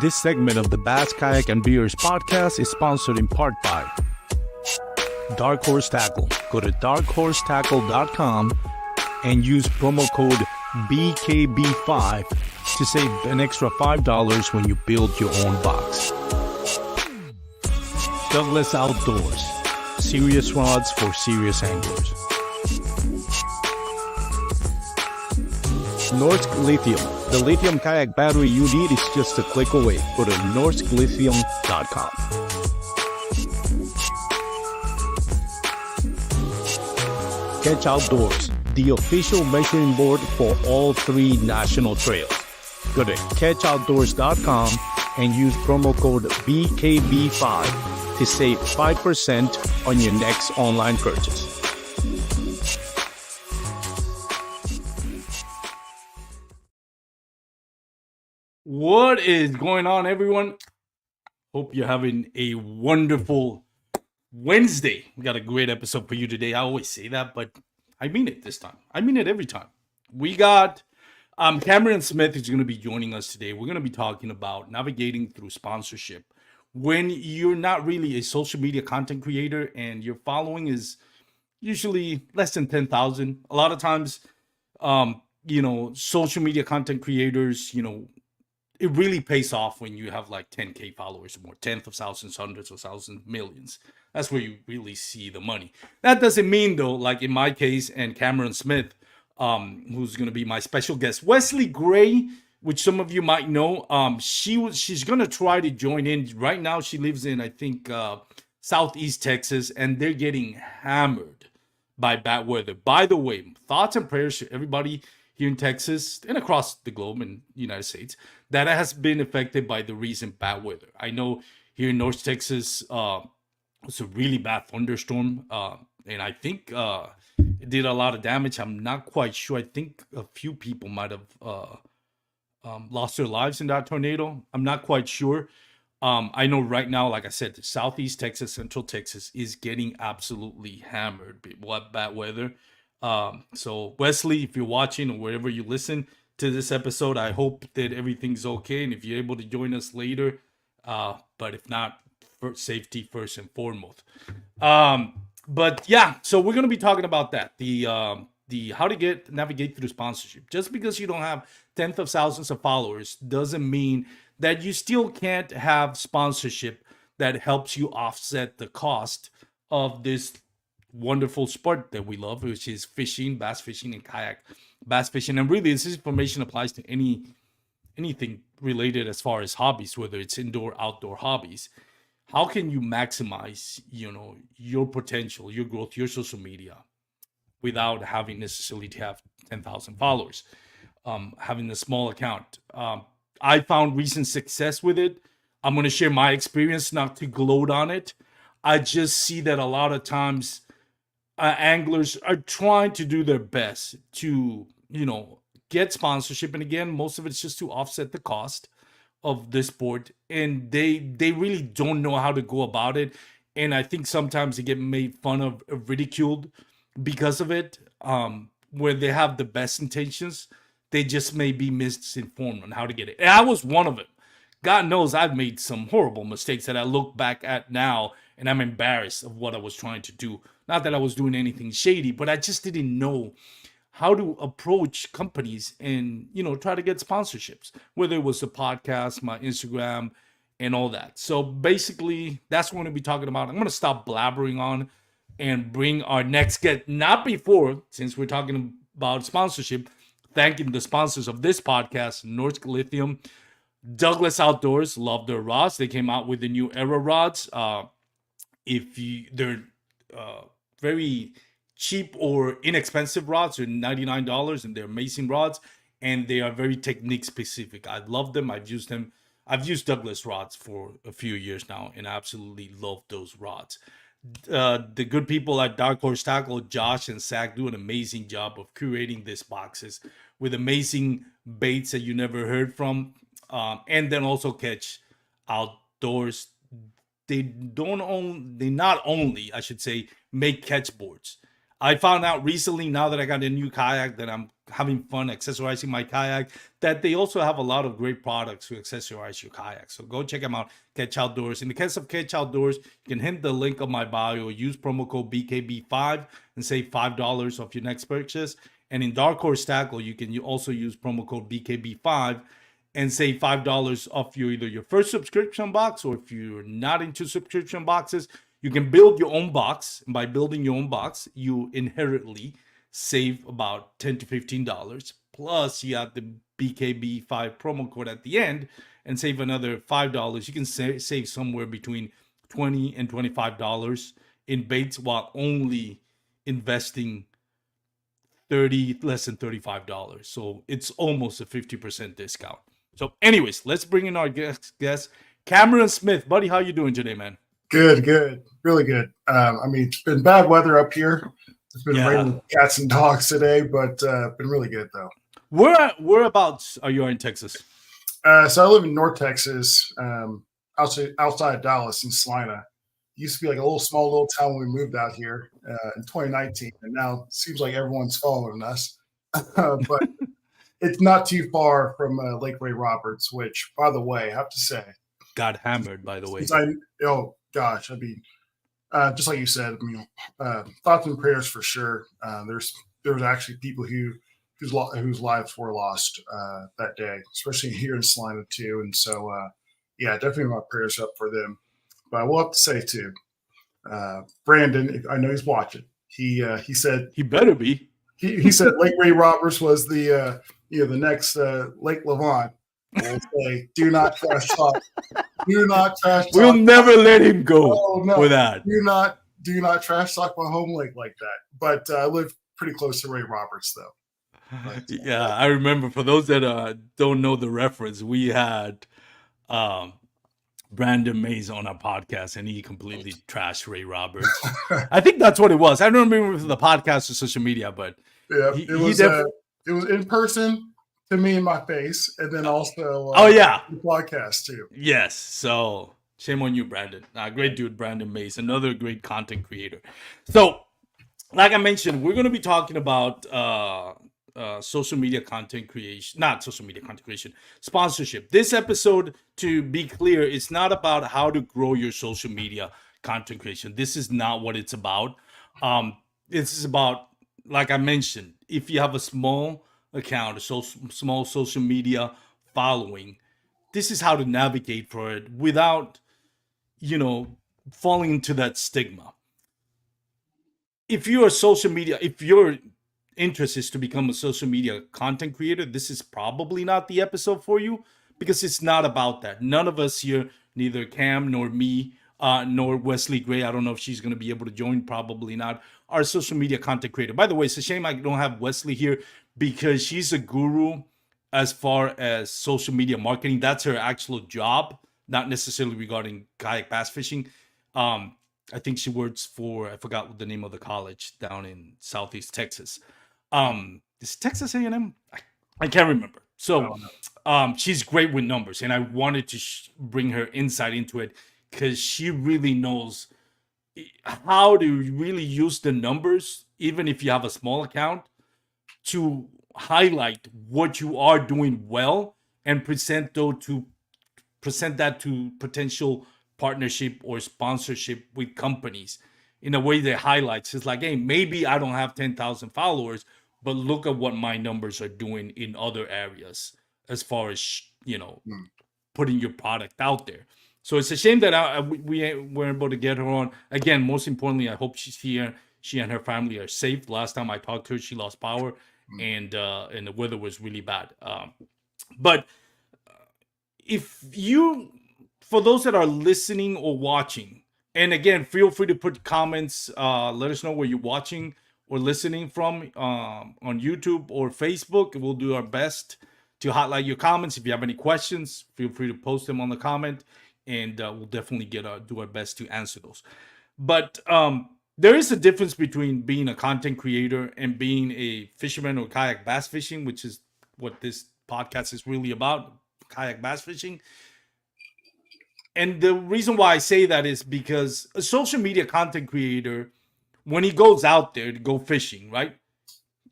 This segment of the Bass Kayak and Beers podcast is sponsored in part by Dark Horse Tackle. Go to darkhorsetackle.com and use promo code BKB5 to save an extra $5 when you build your own box. Douglas Outdoors. Serious rods for serious anglers. Norsk Lithium. The lithium kayak battery you need is just a click away. Go to norsklithium.com. Ketch Outdoors, the official measuring board for all 3 national trails. Go to catchoutdoors.com and use promo code BKB5 to save 5% on your next online purchase. What is going on, everyone? Hope you're having a wonderful Wednesday. We got a great episode for you today. I always say that, but I mean it this time. I mean it every time. We got Cameron Smith is going to be joining us today. We're going to be talking about navigating through sponsorship when you're not really a social media content creator and your following is usually less than 10,000. A lot of times, social media content creators, it really pays off when you have like 10K followers or more, tenth of thousands, hundreds of thousands, millions. That's where you really see the money. That doesn't mean, though, like in my case and Cameron Smith, who's going to be my special guest, Wesley Gray, which some of you might know, she's going to try to join in. Right now, she lives in, I think, Southeast Texas, and they're getting hammered by bad weather. By the way, thoughts and prayers to everybody here in Texas and across the globe in the United States that has been affected by the recent bad weather. I know here in North Texas, it's a really bad thunderstorm, and I think it did a lot of damage. I'm not quite sure. I think a few people might have lost their lives in that tornado. I'm not quite sure. I know right now, like I said, Southeast Texas, Central Texas is getting absolutely hammered by bad weather. So Wesley, if you're watching or wherever you listen to this episode, I hope that everything's okay. And if you're able to join us later, but if not, for safety first and foremost. But yeah, so we're going to be talking about that. The how to navigate through sponsorship. Just because you don't have tenth of thousands of followers doesn't mean that you still can't have sponsorship that helps you offset the cost of this wonderful sport that we love, which is fishing, bass fishing, and kayak bass fishing. And really, this information applies to anything related as far as hobbies, whether it's indoor, outdoor hobbies. How can you maximize, your potential, your growth, your social media, without having necessarily to have 10,000 followers, having a small account? I found recent success with it. I'm going to share my experience, not to gloat on it. I just see that a lot of times anglers are trying to do their best to, get sponsorship. And again, most of it's just to offset the cost of the sport. And they really don't know how to go about it. And I think sometimes they get made fun of, ridiculed because of it, where they have the best intentions. They just may be misinformed on how to get it. And I was one of them. God knows I've made some horrible mistakes that I look back at now and I'm embarrassed of what I was trying to do. Not that I was doing anything shady, but I just didn't know how to approach companies and, try to get sponsorships, whether it was the podcast, my Instagram, and all that. So basically, that's what we're going to be talking about. I'm going to stop blabbering on and bring our next guest, not before, since we're talking about sponsorship, thanking the sponsors of this podcast, Norsk Lithium, Douglas Outdoors. Love their rods. They came out with the new Era rods. They're very cheap or inexpensive rods. They're $99 and they're amazing rods, and they are very technique specific. I love them. I've used them. I've used Douglas rods for a few years now, and I absolutely love those rods. The good people at Dark Horse Tackle, Josh and Zach, do an amazing job of curating these boxes with amazing baits that you never heard from. And then also Ketch Outdoors. They not only, I should say, make catch boards. I found out recently, now that I got a new kayak, that I'm having fun accessorizing my kayak, that they also have a lot of great products to accessorize your kayak. So go check them out, Ketch Outdoors. In the case of Ketch Outdoors, you can hit the link on my bio, use promo code BKB5 and save $5 off your next purchase. And in Dark Horse Tackle, you can also use promo code BKB5 and save $5 off either your first subscription box, or if you're not into subscription boxes, you can build your own box. And by building your own box, you inherently save about $10 to $15. Plus, you have the BKB5 promo code at the end and save another $5. You can save somewhere between $20 and $25 in baits while only investing less than $35. So it's almost a 50% discount. So anyways, let's bring in our guest, Cameron Smith. Buddy, how you doing today, man? Good, really good. I mean, it's been bad weather up here. It's been raining cats and dogs today, but been really good though. Whereabouts are you in Texas? So I live in North Texas, outside Dallas in Salina. It used to be like a small little town when we moved out here in 2019, and now it seems like everyone's following us. But it's not too far from Lake Ray Roberts, which, by the way, I have to say, got hammered. By the way, oh gosh, I mean, just like you said, I mean, thoughts and prayers for sure. There was actually people whose lives were lost that day, especially here in Salina too. And so, yeah, definitely my prayers up for them. But I will have to say too, Brandon, I know he's watching. He said he better be. He said Lake Ray Roberts was the next Lake Levant. We'll say, do not trash talk. Do not trash talk. We'll never let him go for that. Do not trash talk my home lake like that. But I live pretty close to Ray Roberts, though. But, yeah, I remember. For those that don't know the reference, we had Brandon Mays on our podcast, and he completely trashed Ray Roberts. I think that's what it was. I don't remember if it was the podcast or social media, but yeah, it was in person to me in my face, and then also the podcast too. Yes, so shame on you, Brandon. Great dude, Brandon Mays, another great content creator. So, like I mentioned, we're going to be talking about social media content creation, not social media content creation, sponsorship. This episode, to be clear, it's not about how to grow your social media content creation. This is not what it's about. This is about, like I mentioned, if you have a small account, a small social media following, this is how to navigate for it without, falling into that stigma. If you're a social media, if your interest is to become a social media content creator, this is probably not the episode for you, because it's not about that. None of us here, neither Cam nor me, nor Wesley Gray, I don't know if she's going to be able to join, probably not, are social media content creator. By the way, it's a shame I don't have Wesley here, because she's a guru as far as social media marketing. That's her actual job, not necessarily regarding kayak bass fishing. I think she works for, I forgot what the name of the college down in Southeast Texas. Is Texas A&M? I can't remember. So she's great with numbers, and I wanted to bring her insight into it, because she really knows how to really use the numbers, even if you have a small account, to highlight what you are doing well and present that to potential partnership or sponsorship with companies in a way that highlights. It's like, hey, maybe I don't have 10,000 followers, but look at what my numbers are doing in other areas as far as, putting your product out there. So it's a shame that we weren't able to get her on. Again, most importantly, I hope she's here. She and her family are safe. Last time I talked to her, she lost power, and the weather was really bad. But for those that are listening or watching, and again, feel free to put comments. Let us know where you're watching or listening from on YouTube or Facebook. We'll do our best to highlight your comments. If you have any questions, feel free to post them on the comment, and we'll definitely do our best to answer those. But there is a difference between being a content creator and being a fisherman or kayak bass fishing, which is what this podcast is really about, kayak bass fishing. And the reason why I say that is because a social media content creator when he goes out there to go fishing, right?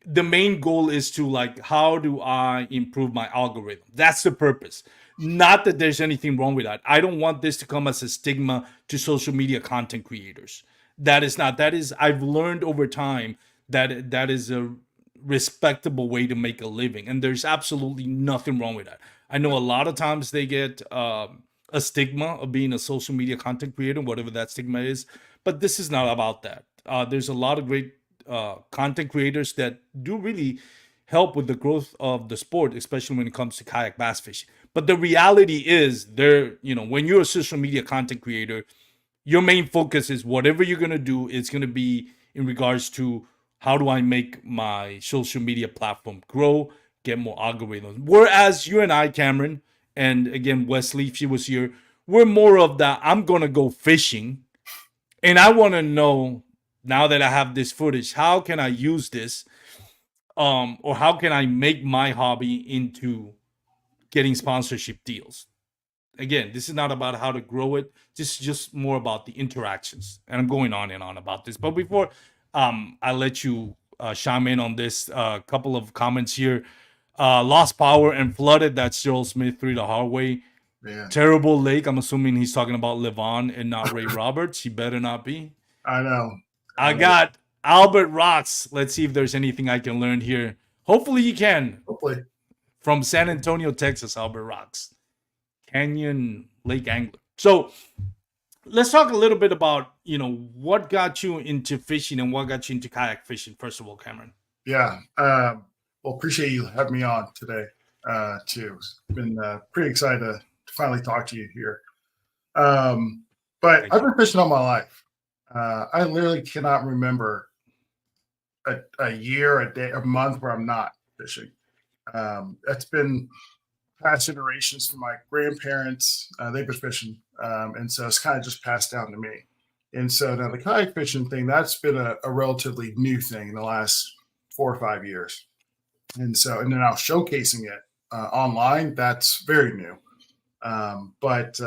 The main goal is to like, how do I improve my algorithm? That's the purpose. Not that there's anything wrong with that. I don't want this to come as a stigma to social media content creators. That is not. That is, I've learned over time that that is a respectable way to make a living, and there's absolutely nothing wrong with that. I know a lot of times they get a stigma of being a social media content creator, whatever that stigma is, but this is not about that. There's a lot of great content creators that do really help with the growth of the sport, especially when it comes to kayak bass fishing. But the reality is, when you're a social media content creator, your main focus is whatever you're gonna do, it's gonna be in regards to how do I make my social media platform grow, get more algorithms. Whereas you and I, Cameron, and again Wesley, if she was here, we're more of that. I'm gonna go fishing, and I want to know now that I have this footage, how can I use this, or how can I make my hobby into getting sponsorship deals? Again, this is not about how to grow it. This is just more about the interactions. And I'm going on and on about this. But before I let you chime in on this, couple of comments here. Lost power and flooded. That's Gerald Smith through the hard way. Man, Terrible lake. I'm assuming he's talking about Levon and not Ray Roberts. He better not be. I know. I got Albert Rocks. Let's see if there's anything I can learn here. Hopefully you can. Hopefully. From San Antonio, Texas, Albert Rocks. Canyon Lake Angler. So let's talk a little bit about, what got you into fishing and what got you into kayak fishing, first of all, Cameron. Yeah. Well, appreciate you having me on today, too. Been pretty excited to finally talk to you here. But Thank I've been fishing all my life. I literally cannot remember a year, a day, a month where I'm not fishing. That's been past generations from my grandparents. They've been fishing. And so it's kind of just passed down to me. And so now the kayak fishing thing, that's been a relatively new thing in the last 4 or 5 years. And then now showcasing it online, that's very new. But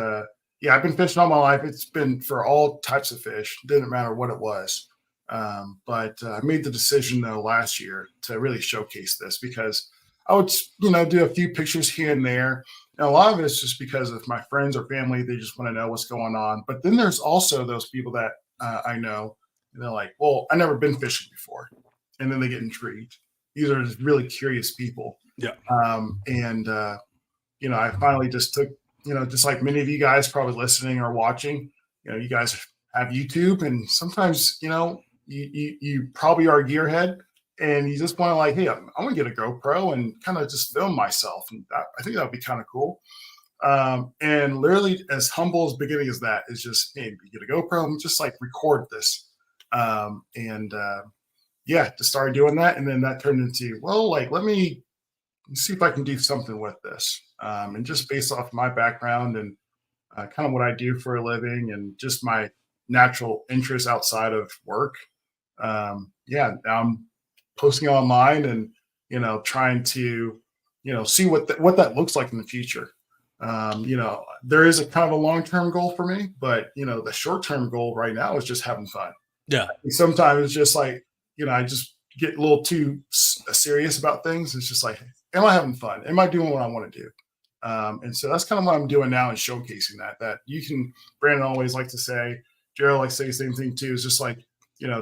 yeah, I've been fishing all my life. It's been for all types of fish. Didn't matter what it was. But I made the decision though last year to really showcase this because I would, do a few pictures here and there. And a lot of it's just because of my friends or family. They just want to know what's going on. But then there's also those people that I know, and they're like, well, I never been fishing before. And then they get intrigued. These are just really curious people. Yeah. I finally just took, just like many of you guys probably listening or watching, you guys have YouTube, and sometimes, you probably are a gearhead and you just want to like, hey, I'm going to get a GoPro and kind of just film myself. And I think that would be kind of cool. And literally as humble as beginning as that is just, hey, you get a GoPro and just like record this. Just started doing that. And then that turned into, well, like, let me see if I can do something with this. And just based off my background and kind of what I do for a living and just my natural interests outside of work. Now I'm posting online and, trying to, see what that looks like in the future. There is a kind of a long-term goal for me, but, the short-term goal right now is just having fun. Yeah. Sometimes it's just like, I just get a little too serious about things. It's just like, am I having fun? Am I doing what I want to do? And so that's kind of what I'm doing now and showcasing that you can, Brandon always like to say, Gerald likes to say the same thing too, is just like,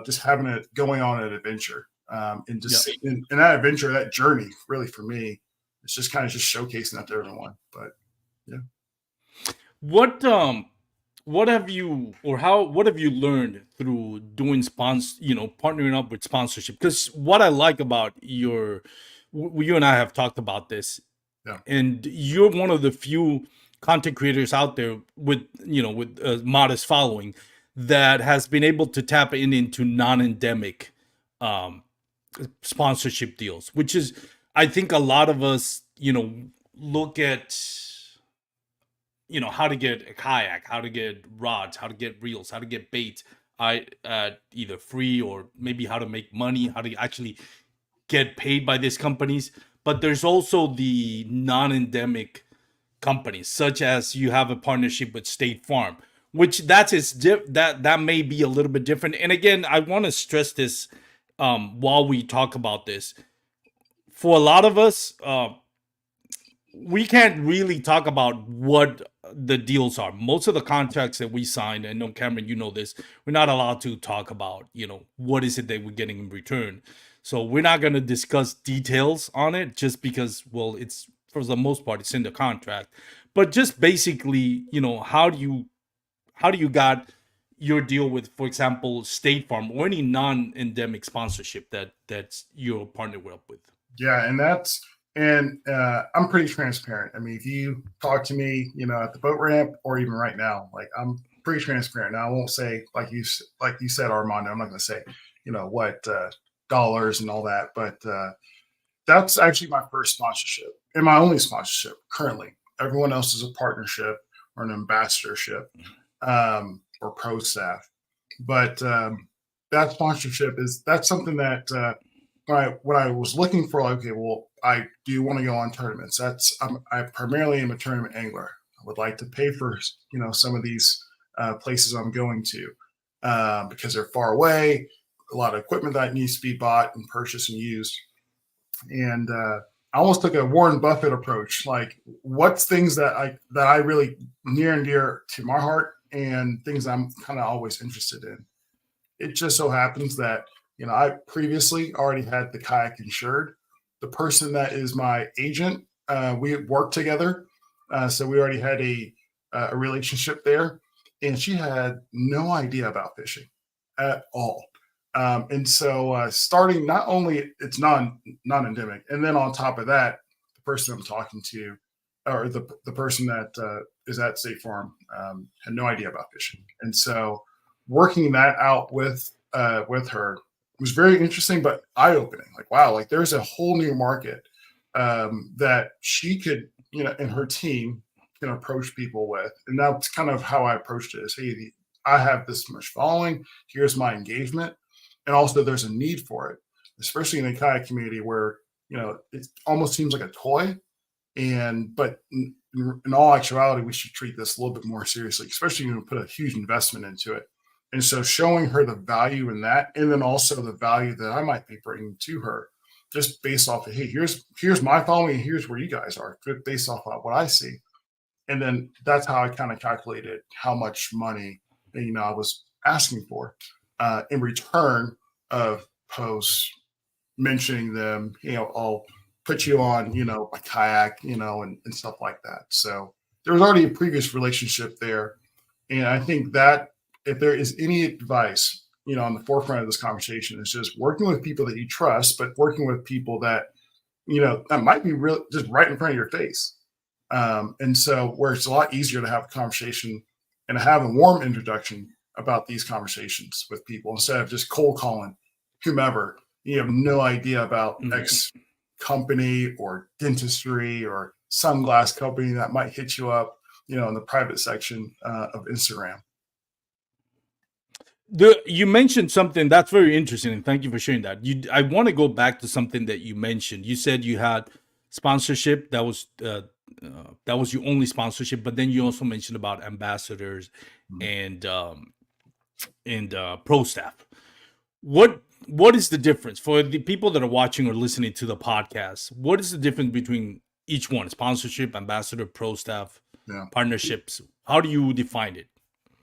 just having it going on an adventure. And just in that adventure, that journey really for me, it's just kind of just showcasing that to everyone. But yeah. What have you learned through doing partnering up with sponsorship? Because what I like about you and I have talked about this, and you're one of the few content creators out there with a modest following that has been able to tap into non-endemic sponsorship deals, which is, I think a lot of us, look at, how to get a kayak, how to get rods, how to get reels, how to get bait, either free or maybe how to make money, how to actually get paid by these companies. But there's also the non-endemic companies, such as you have a partnership with State Farm, which that may be a little bit different. And again, I want to stress this while we talk about this. For a lot of us, we can't really talk about what the deals are. Most of the contracts that we signed, I know Cameron, you know this, we're not allowed to talk about, what is it that we're getting in return. So we're not going to discuss details on it just because, well, it's for the most part, it's in the contract. But just basically, how do you got your deal with, for example, State Farm or any non-endemic sponsorship that's you're partnered up with? Yeah, and I'm pretty transparent. I mean, if you talk to me, at the boat ramp or even right now, like I'm pretty transparent. Now, I won't say like you said, Armando. I'm not going to say, what dollars and all that, but that's actually my first sponsorship and my only sponsorship currently. Everyone else is a partnership or an ambassadorship or pro staff, but that sponsorship that's something that. When I was looking for, like, okay, well, I do want to go on tournaments. I primarily am a tournament angler. I would like to pay for some of these places I'm going to because they're far away. A lot of equipment that needs to be bought and purchased and used. And I almost took a Warren Buffett approach. Like, what's things that I really near and dear to my heart, and things I'm kind of always interested in. It just so happens that I previously already had the kayak insured. The person that is my agent, we worked together, so we already had a relationship there, and she had no idea about fishing at all. And so, starting, not only it's non-endemic, and then on top of that, the person I'm talking to, or the person that is at State Farm, had no idea about fishing, and so working that out with her was very interesting, but eye-opening. Like, wow, like there's a whole new market that she could, and her team can approach people with. And that's kind of how I approached it: is, hey, I have this much following. Here's my engagement, and also there's a need for it, especially in the kayak community where it almost seems like a toy, but in all actuality, we should treat this a little bit more seriously, especially when we put a huge investment into it. And so showing her the value in that, and then also the value that I might be bringing to her, just based off of, hey, here's my following, and here's where you guys are, based off of what I see. And then that's how I kind of calculated how much money I was asking for in return of posts mentioning them. I'll put you on a kayak, and stuff like that. So there was already a previous relationship there, and I think that if there is any advice, on the forefront of this conversation, it's just working with people that you trust, but working with people that, that might be real, just right in front of your face. And so where it's a lot easier to have a conversation and have a warm introduction about these conversations with people instead of just cold calling whomever. You have no idea about X company or dentistry or sunglass company that might hit you up, in the private section of Instagram. You mentioned something that's very interesting, and thank you for sharing that. I want to go back to something that you mentioned. You said you had sponsorship that was your only sponsorship, but then you also mentioned about ambassadors and pro staff. What is the difference for the people that are watching or listening to the podcast? What is the difference between each one? Sponsorship, ambassador, pro staff, partnerships. How do you define it?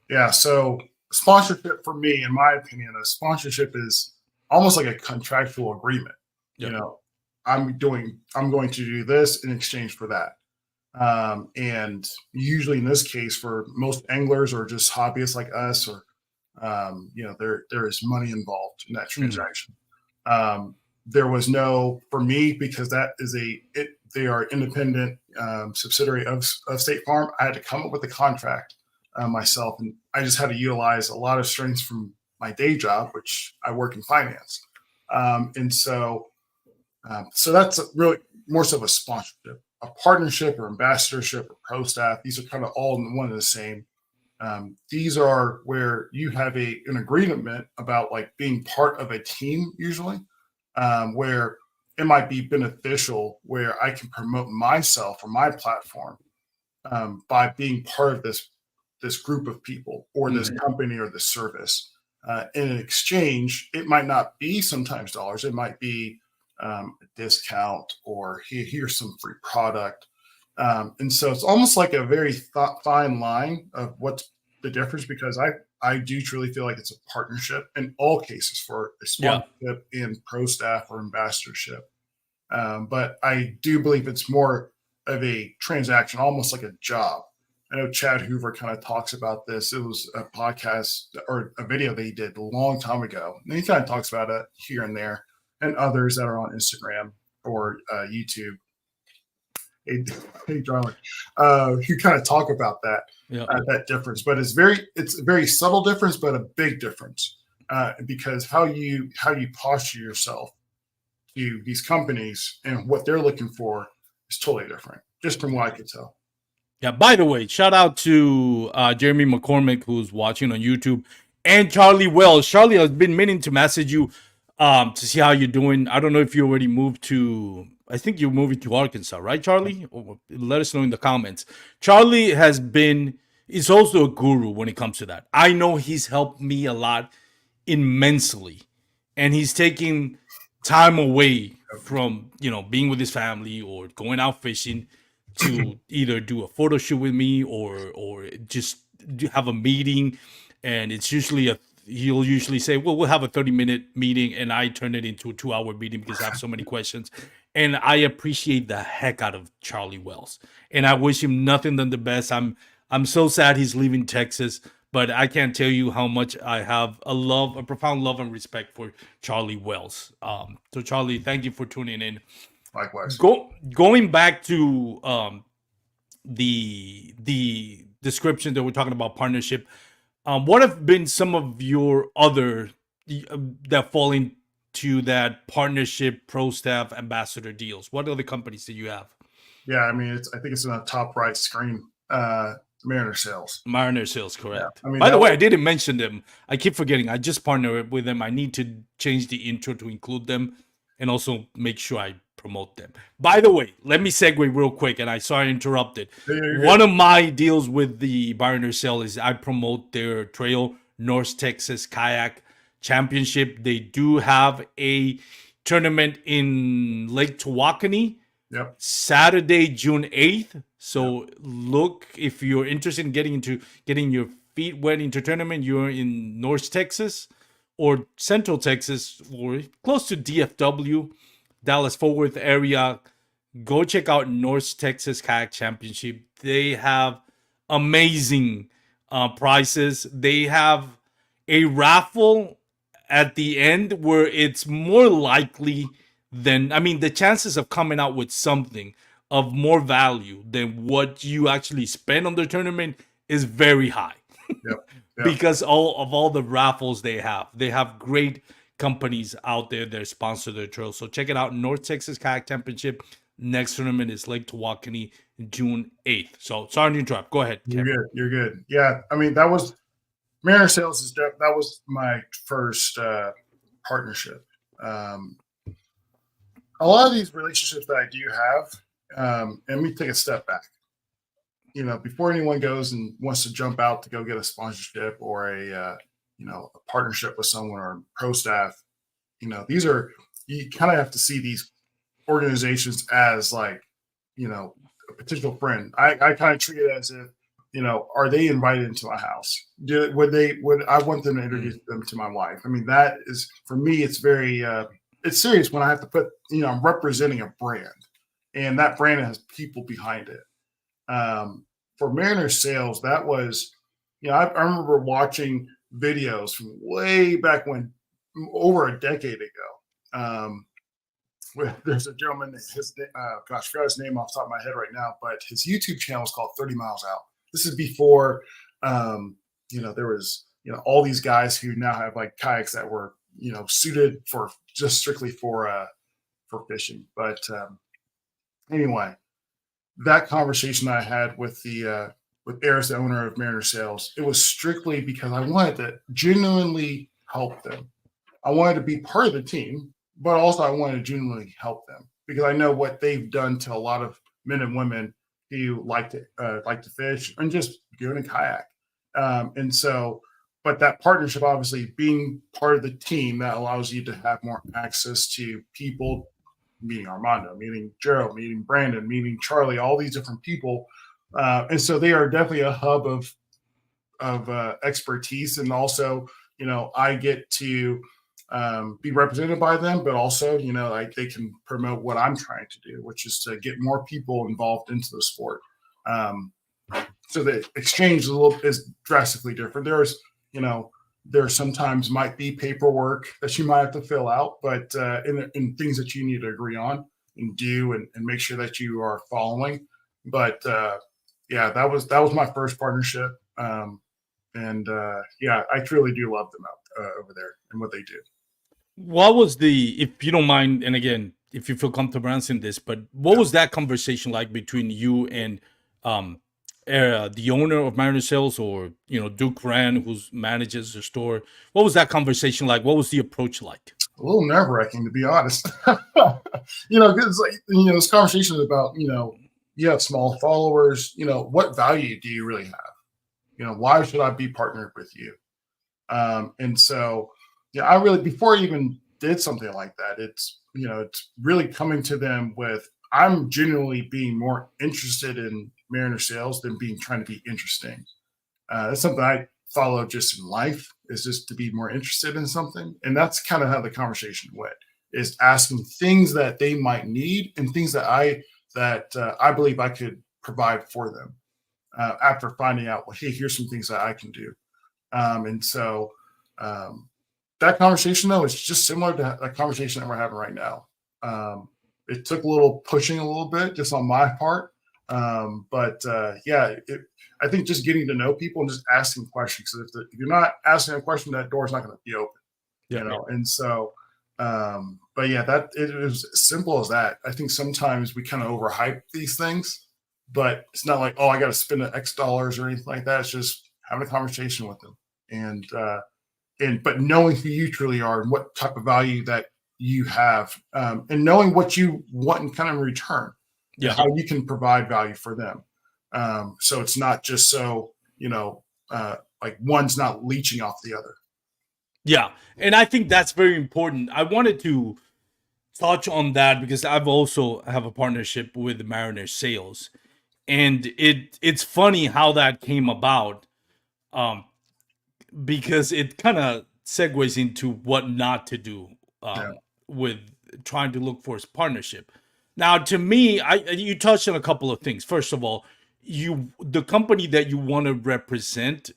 Yeah, so sponsorship for me, in my opinion, a sponsorship is almost like a contractual agreement. Yep. I'm going to do this in exchange for that. And usually in this case, for most anglers or just hobbyists like us, or there is money involved in that transaction. There was no, for me, because that is they are independent subsidiary of State Farm. I had to come up with a contract myself, and I just had to utilize a lot of strengths from my day job, which I work in finance. And so that's really more so of a sponsorship, a partnership or ambassadorship or pro staff. These are kind of all one and the same. These are where you have an agreement about like being part of a team, usually, where it might be beneficial, where I can promote myself or my platform by being part of this this group of people or this Mhm. company or this service. In exchange, it might not be sometimes dollars. It might be a discount or here's some free product. And so it's almost like a very fine line of what's the difference, because I do truly feel like it's a partnership in all cases for a Yeah. sponsorship in pro staff or ambassadorship. But I do believe it's more of a transaction, almost like a job. I know Chad Hoover kind of talks about this. It was a podcast or a video that he did a long time ago. And he kind of talks about it here and there, and others that are on Instagram or YouTube. Hey, darling, who kind of talk about that Yeah. that difference. But it's a very subtle difference, but a big difference, because how you posture yourself to these companies and what they're looking for is totally different, just from what I could tell. Yeah. By the way, shout out to Jeremy McCormick, who's watching on YouTube, and Charlie Wells. Charlie has been meaning to message you to see how you're doing. I don't know if you already moved to. I think you're moving to Arkansas, right, Charlie? Or let us know in the comments. Charlie has been. Is also a guru when it comes to that. I know he's helped me a lot immensely, and he's taking time away from being with his family or going out fishing to either do a photo shoot with me or just have a meeting. And it's usually he'll usually say, well, we'll have a 30-minute meeting, and I turn it into a 2-hour meeting because I have so many questions. And I appreciate the heck out of Charlie Wells, and I wish him nothing but the best. I'm so sad he's leaving Texas, but I can't tell you how much I have a profound love and respect for Charlie Wells. So Charlie, thank you for tuning in. Likewise. Going back to the description that we're talking about partnership, what have been some of your other that fall into that partnership pro staff ambassador deals? What other companies do you have? Yeah, I mean, I think it's in the top right screen. Mariner Sales. Mariner Sales, correct. I mean, By the way, I didn't mention them. I keep forgetting. I just partnered with them. I need to change the intro to include them and also make sure I promote them. By the way, let me segue real quick, and I sorry I interrupted. One of my deals with the Mariner Sale is I promote their trail, North Texas Kayak Championship. They do have a tournament in Lake Tawakoni. Yep. Saturday, June 8th. So look, if you're interested in getting your feet wet into tournament, you're in North Texas or Central Texas or close to DFW, Dallas Fort Worth area, go check out North Texas Kayak Championship. They have amazing prizes. They have a raffle at the end where it's more likely than, I mean, the chances of coming out with something of more value than what you actually spend on the tournament is very high. Yep. Because all the raffles they have great companies out there that sponsor their trail. So check it out. North Texas Kayak Championship. Next tournament is Lake Tawakoni, June 8th. So sorry to interrupt. Go ahead, Kevin. You're good. Yeah, I mean, that was Mariner Sales that was my first partnership. A lot of these relationships that I do have, and let me take a step back. Before anyone goes and wants to jump out to go get a sponsorship or a partnership with someone or pro staff, these are, you kind of have to see these organizations as like, a potential friend. I kind of treat it as if, are they invited into my house? Would I want them to introduce them to my wife? I mean, that is, for me, it's very, it's serious when I have to put, I'm representing a brand, and that brand has people behind it. For Mariner Sales, that was, I remember watching videos from way back when, over a decade ago. There's a gentleman, I forgot his name off the top of my head right now, but his YouTube channel is called 30 Miles Out. This is before, there was, all these guys who now have like kayaks that were, suited for just strictly for fishing. But anyway, that conversation I had with with Eris, the owner of Mariner Sales, it was strictly because I wanted to genuinely help them. I wanted to be part of the team, but also I wanted to genuinely help them because I know what they've done to a lot of men and women who like to fish and just go in a kayak. And so, but that partnership, obviously being part of the team, that allows you to have more access to people, meeting Armando, meeting Joe, meeting Brandon, meeting Charlie, all these different people. And so they are definitely a hub of expertise. And also, I get to be represented by them, but also, like they can promote what I'm trying to do, which is to get more people involved into the sport. So the exchange is drastically different. There sometimes might be paperwork that you might have to fill out, but in things that you need to agree on and do and make sure that you are following. But yeah, that was my first partnership. Yeah, I truly do love them out over there and what they do. What was if you don't mind, and again, if you feel comfortable answering this, but what was that conversation like between you and the owner of Mariner Sales, or Duke Rand, who manages the store? What was that conversation like? What was the approach like? A little nerve wracking, to be honest. Because this conversation is about you have small followers. What value do you really have? Why should I be partnered with you? And so, I really, before I even did something like that, it's really coming to them with, I'm genuinely being more interested in Mariner Sales than trying to be interesting. That's something I follow just in life, is just to be more interested in something. And that's kind of how the conversation went, is asking things that they might need and things that I believe I could provide for them after finding out, well, hey, here's some things that I can do. And so that conversation, though, is just similar to that conversation that we're having right now. It took a little pushing a little bit just on my part. But I think just getting to know people and just asking questions. If you're not asking a question, that door's not going to be open. Yeah. And so, but yeah, that it is as simple as that. I think sometimes we kind of overhype these things, but it's not like, oh, I got to spend X dollars or anything like that. It's just having a conversation with them but knowing who you truly are and what type of value that you have, and knowing what you want in kind of return. Yeah. How you can provide value for them. So it's not just like one's not leeching off the other. Yeah. And I think that's very important. I wanted to touch on that because I've also have a partnership with Mariner Sales. And it's funny how that came about, because it kind of segues into what not to do with trying to look for his partnership. Now, to me, you touched on a couple of things. First of all, the company that you want to represent,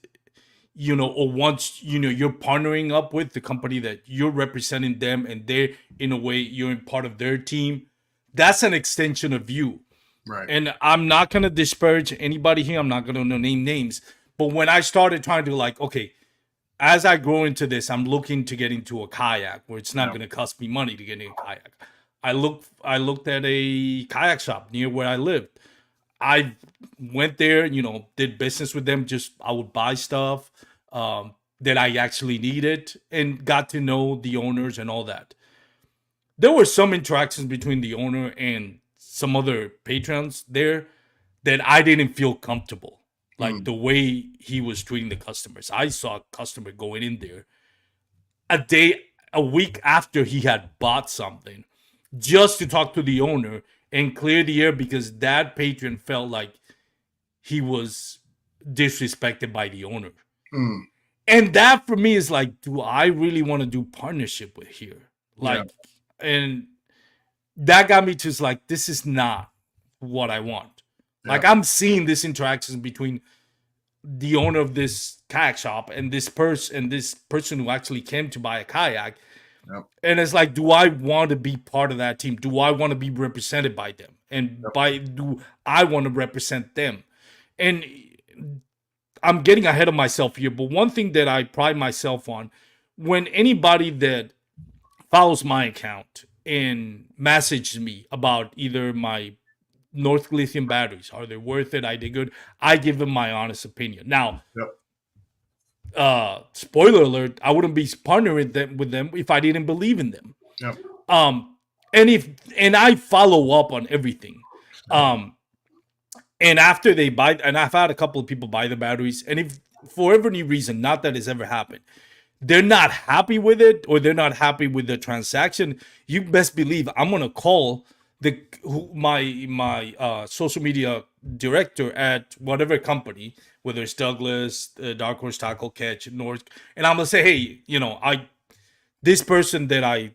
or once you're partnering up with the company that you're representing them, and they're in a way you're in part of their team. That's an extension of you, right? And I'm not gonna disparage anybody here. I'm not gonna name names. But when I started trying to okay, as I grow into this, I'm looking to get into a kayak where it's not going to cost me money to get in a kayak. I looked at a kayak shop near where I lived. I went there, did business with them. Just I would buy stuff that I actually needed and got to know the owners and all that. There were some interactions between the owner and some other patrons there that I didn't feel comfortable. Like the way he was treating the customers. I saw a customer going in there a week after he had bought something just to talk to the owner and clear the air because that patron felt like he was disrespected by the owner. And that for me is like, do I really want to do partnership with here? And that got me to like, this is not what I want. Like I'm seeing this interaction between the owner of this kayak shop and this person who actually came to buy a kayak. And it's like, do I want to be part of that team? Do I want to be represented by them? And do I want to represent them? And I'm getting ahead of myself here, but one thing that I pride myself on, when anybody that follows my account and messages me about either my North Lithium batteries, are they worth it? Are they good? I give them my honest opinion. Now, spoiler alert, I wouldn't be partnering with them if I didn't believe in them. And I follow up on everything. And after they buy, and I've had a couple of people buy the batteries, and if for every reason, not that it's ever happened, they're not happy with it or they're not happy with the transaction, you best believe I'm gonna call my social media director at whatever company, whether it's Douglas, Dark Horse Tackle Catch, North, and I'm gonna say, hey, this person that I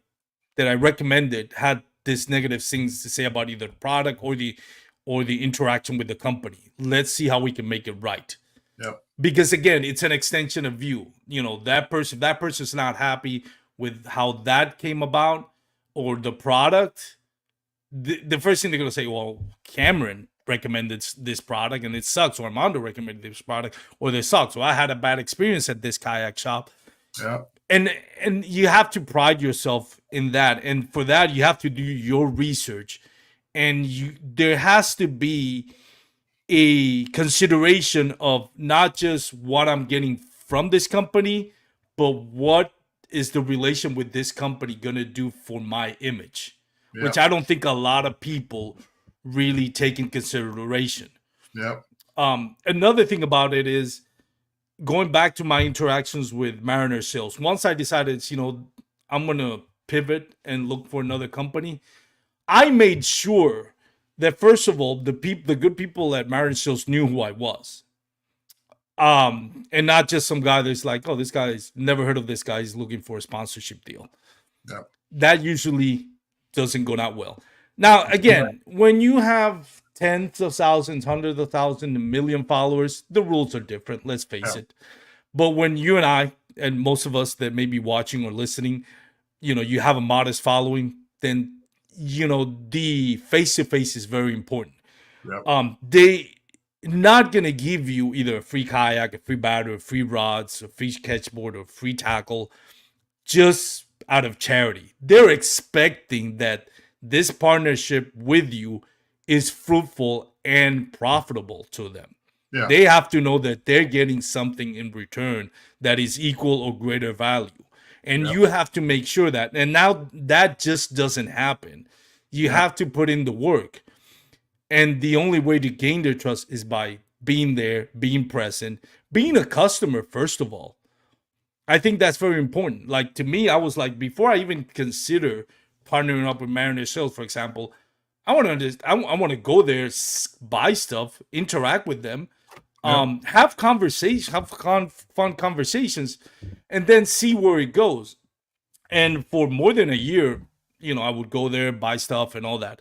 recommended had this negative things to say about either the product or the interaction with the company. Let's see how we can make it right. Yep. Because again, it's an extension of you. That person's not happy with how that came about or the product. The first thing they're gonna say, well, Cameron recommended this product and it sucks, or Armando recommended this product or this sucks. So I had a bad experience at this kayak shop. Yeah. And you have to pride yourself in that, and for that you have to do your research, and there has to be a consideration of not just what I'm getting from this company, but what is the relation with this company gonna do for my image, which I don't think a lot of people really take in consideration. Yep. Another thing about it is, going back to my interactions with Mariner Sales, once I decided, I'm gonna pivot and look for another company, I made sure that first of all, the good people at Mariner Sales knew who I was, and not just some guy that's like, oh, this guy's never heard of this guy, he's looking for a sponsorship deal. Yep. That usually doesn't go that well. Now, again, when you have tens of thousands, hundreds of thousands, a million followers, the rules are different, let's face it. But when you and I, and most of us that may be watching or listening, you have a modest following, then, the face-to-face is very important. Yep. They not going to give you either a free kayak, a free battery, free rods, a free catchboard, or free tackle just out of charity. They're expecting that this partnership with you is fruitful and profitable to them. Yeah. They have to know that they're getting something in return that is equal or greater value. And you have to make sure that. And now that just doesn't happen. You have to put in the work. And the only way to gain their trust is by being there, being present, being a customer, first of all. I think that's very important. Like, to me, I was like, before I even consider partnering up with Mariner Sales, for example, I want to go there, buy stuff, interact with them, have conversations, have fun conversations, and then see where it goes. And for more than a year, I would go there, buy stuff, and all that.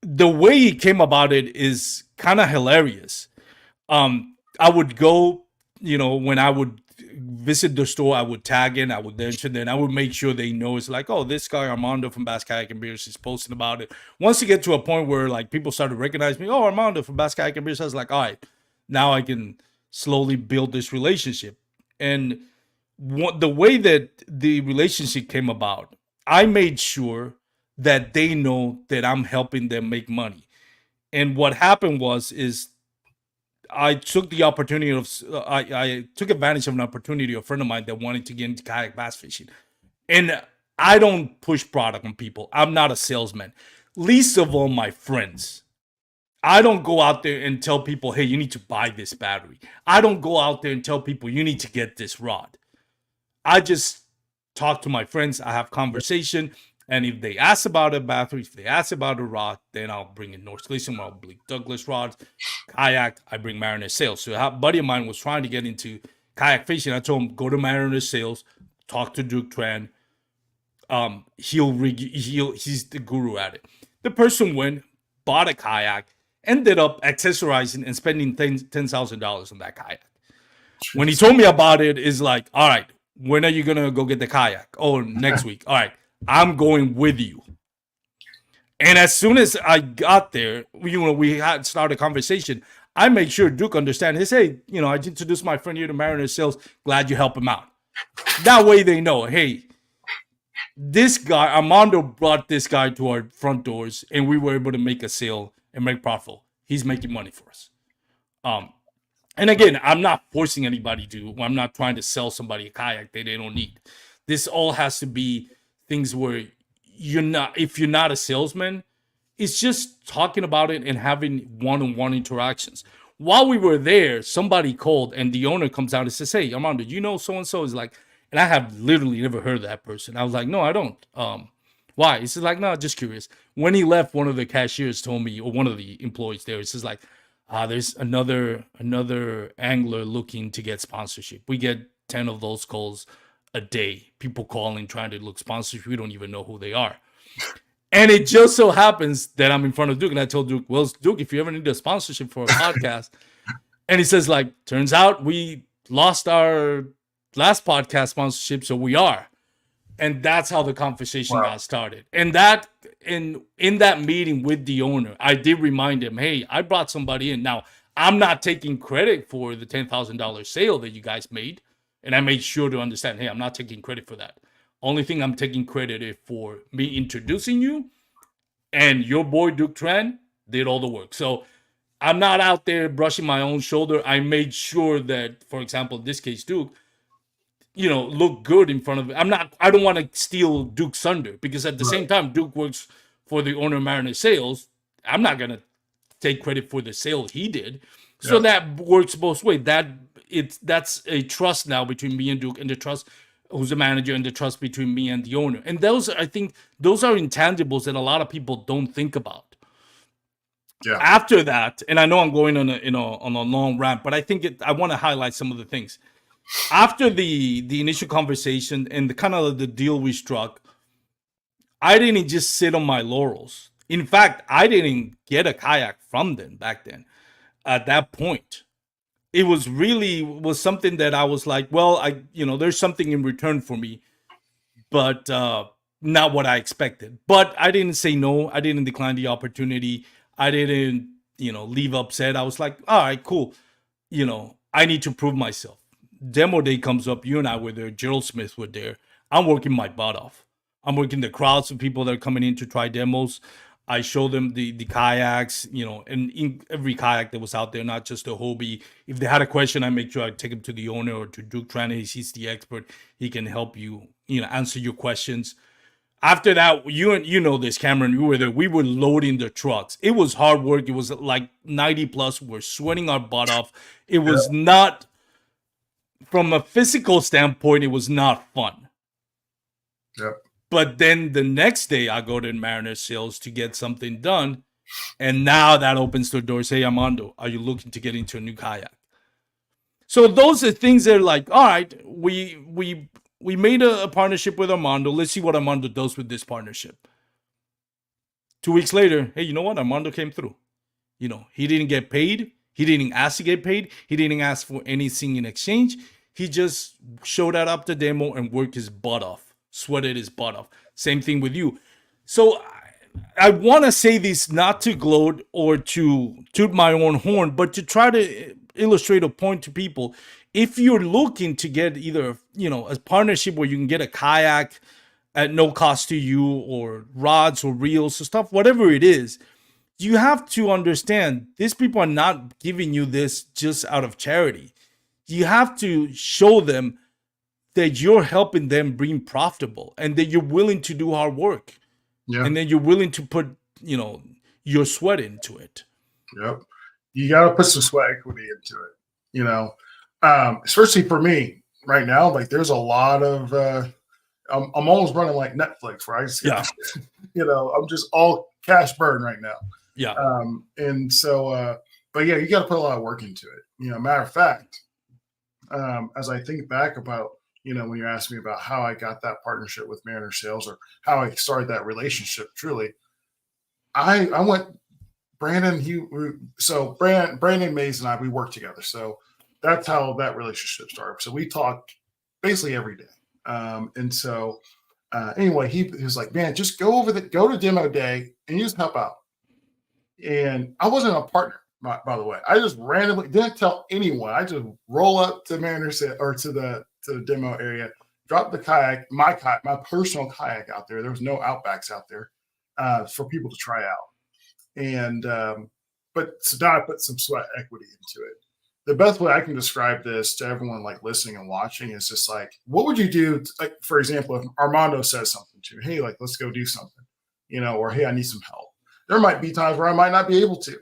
The way he came about it is kind of hilarious. I would go, when I would visit the store, I would tag in, I would mention, then I would make sure they know it's like, oh, this guy Armando from Bass Kayak and Beers is posting about it. Once you get to a point where like people started recognizing me, oh, Armando from Bass Kayak and Beers, I was like, all right, now I can slowly build this relationship. And the way that the relationship came about, I made sure that they know that I'm helping them make money. And what happened is I took the opportunity of I took advantage of an opportunity of a friend of mine that wanted to get into kayak bass fishing. And I don't push product on people. I'm not a salesman. Least of all my friends. I don't go out there and tell people, hey, you need to buy this battery. I don't go out there and tell people you need to get this rod. I just talk to my friends. I have conversation. And if they ask about a battery, if they ask about a rod, then I'll bring in North Gleason, I'll bring Douglas rods, kayak, I bring Mariner Sales. So a buddy of mine was trying to get into kayak fishing. I told him, go to Mariner Sales, talk to Duke Tran. He's the guru at it. The person went, bought a kayak, ended up accessorizing and spending $10,000 on that kayak. When he told me about it, it's like, all right, when are you going to go get the kayak? Oh, next week. All right. I'm going with you. And as soon as I got there, we had started a conversation. I make sure Duke understands. He said, hey, I introduced my friend here to Mariner Sales. Glad you help him out. That way they know, hey, this guy, Armando brought this guy to our front doors and we were able to make a sale and make profit. He's making money for us. And again, I'm not forcing anybody I'm not trying to sell somebody a kayak that they don't need. This all has to be things where if you're not a salesman, it's just talking about it and having one-on-one interactions. while we were there, somebody called and the owner comes out and says, "Hey, Armando, you know so and so is like," and I have literally never heard of that person. I was like, "No, I don't." Why? He says like, "No, just curious." When he left, one of the cashiers told me, or one of the employees there, he says like, there's another angler looking to get sponsorship. We get 10 of those calls a day. People calling trying to look sponsorship. We don't even know who they are. And it just so happens that I'm in front of Duke, and I told Duke, "Well, Duke, if you ever need a sponsorship for a podcast," and he says, like, "Turns out we lost our last podcast sponsorship, so we are." And that's how the conversation Wow. got started. And that in that meeting with the owner, I did remind him, "Hey, I brought somebody in. Now, I'm not taking credit for the $10,000 sale that you guys made." And I made sure to understand, "Hey, I'm not taking credit for that. Only thing I'm taking credit is for me introducing you, and your boy Duke Tran did all the work." So I'm not out there brushing my own shoulder. I made sure that, for example, in this case, Duke, look good in front of. I don't want to steal Duke's thunder, because at the same time, Duke works for the owner of Mariner Sales. I'm not gonna take credit for the sale he did. So that works both ways. That's a trust now between me and Duke, and the trust who's the manager, and the trust between me and the owner. And I think those are intangibles that a lot of people don't think about. Yeah. After that, and I know I'm going on a long rant, but I think I want to highlight some of the things. After the initial conversation and the kind of the deal we struck, I didn't just sit on my laurels. In fact, I didn't get a kayak from them back then. At that point, it was something that I was like, well, there's something in return for me, but not what I expected. But I didn't say no. I didn't decline the opportunity. I didn't, leave upset. I was like, all right, cool. I need to prove myself. Demo day comes up. You and I were there. Gerald Smith were there. I'm working my butt off. I'm working the crowds of people that are coming in to try demos. I show them the kayaks, and in every kayak that was out there, not just the Hobie. If they had a question, I make sure I take them to the owner or to Duke Tran. He's the expert. He can help you, answer your questions. After that, you know this, Cameron, you were there. We were loading the trucks. It was hard work. It was like 90 plus. We're sweating our butt off. It was not, from a physical standpoint, it was not fun. Yep. But then the next day, I go to Mariner Sales to get something done. And now that opens the doors. "Hey, Armando, are you looking to get into a new kayak?" So those are things that are like, all right, we made a partnership with Armando. Let's see what Armando does with this partnership. 2 weeks later, hey, you know what? Armando came through. He didn't get paid. He didn't ask to get paid. He didn't ask for anything in exchange. He just showed up the demo and worked his butt off, sweated his butt off. Same thing with you. So I want to say this not to gloat or to toot my own horn, but to try to illustrate a point to people. If you're looking to get either, a partnership where you can get a kayak at no cost to you, or rods or reels or stuff, whatever it is, you have to understand these people are not giving you this just out of charity. You have to show them that you're helping them being profitable, and that you're willing to do hard work. Yeah. And then you're willing to put, your sweat into it. Yep. You got to put some sweat equity into it, especially for me right now. Like, there's a lot of, I'm almost running like Netflix, where I just, I'm just all cash burn right now. Yeah. And so, but yeah, you got to put a lot of work into it. Matter of fact, as I think back about, when you asked me about how I got that partnership with Mariner Sales, or how I started that relationship, truly, I went, Brandon Mays and I, we worked together. So that's how that relationship started. So we talked basically every day. And so anyway, he was like, "Man, just go to demo day and you just help out." And I wasn't a partner, by the way. I just randomly didn't tell anyone. I just roll up to Mariner or to the demo area, drop the kayak, my personal kayak out there. There was no Outbacks out there for people to try out. And but so now I put some sweat equity into it. The best way I can describe this to everyone like listening and watching is just like, what would you do? Like, for example, if Armando says something to me, "Hey, like, let's go do something," or "Hey, I need some help." There might be times where I might not be able to.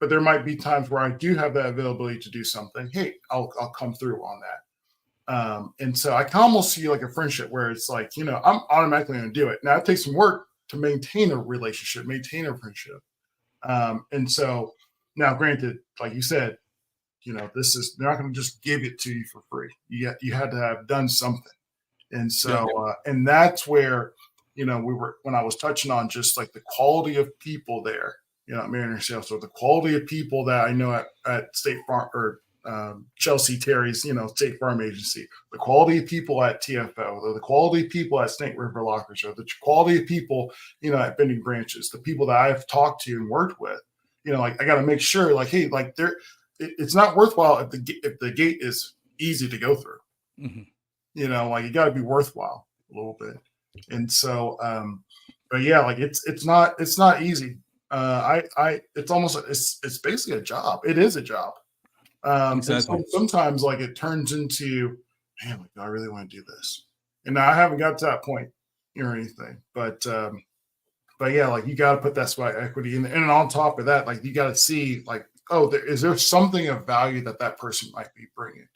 but there might be times where I do have that availability to do something. Hey, I'll come through on that. And so I can almost see like a friendship where it's like, you know, I'm automatically going to do it. Now it takes some work to maintain a relationship, maintain a friendship. And so now, granted, like you said, you know, they're not going to just give it to you for free. You had to have done something. And Yeah. so, and that's where, you know, when I was touching on just like the quality of people there, you know, at Mariner Sales, so the quality of people that I know at State Farm or Chelsea Terry's, you know, State Farm Agency, the quality of people at TFO, or the quality of people at Snake River Lockers, or the quality of people, you know, at Bending Branches, the people that I've talked to and worked with, you know, like I got to make sure, like, hey, like it's not worthwhile if the gate is easy to go through. Mm-hmm. You know, like it got to be worthwhile a little bit. And so, but yeah, like it's not easy. It's almost it's basically a job. It is a job. Exactly. And so sometimes like it turns into, man, like, do I really want to do this? And I haven't got to that point or anything, but yeah, like you got to put that sweat equity in, and on top of that, like you got to see like, oh, is there something of value that person might be bringing?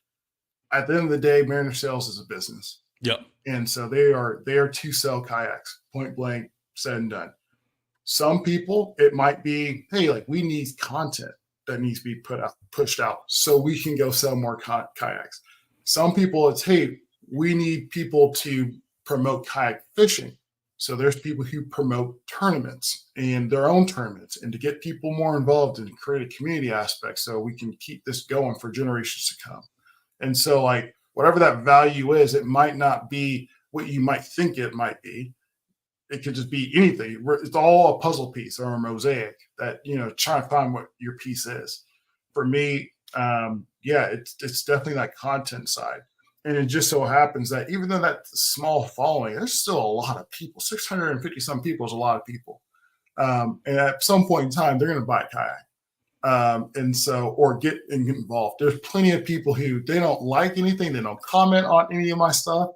At the end of the day, Mariner Sales is a business. Yep. And so they are to sell kayaks, point blank, said and done. Some people, it might be, hey, like we need content that needs to be pushed out so we can go sell more kayaks. Some people, it's, hey, we need people to promote kayak fishing. So there's people who promote tournaments and their own tournaments, and to get people more involved and create a community aspect so we can keep this going for generations to come. And so like whatever that value is, it might not be what you might think it might be. It could just be anything. It's all a puzzle piece or a mosaic that, you know, trying to find what your piece is. For me, yeah, it's definitely that content side. And it just so happens that even though that's a small following, there's still a lot of people. 650 some people is a lot of people. And at some point in time, they're going to buy a kayak. And so, or get involved. There's plenty of people who they don't like anything. They don't comment on any of my stuff.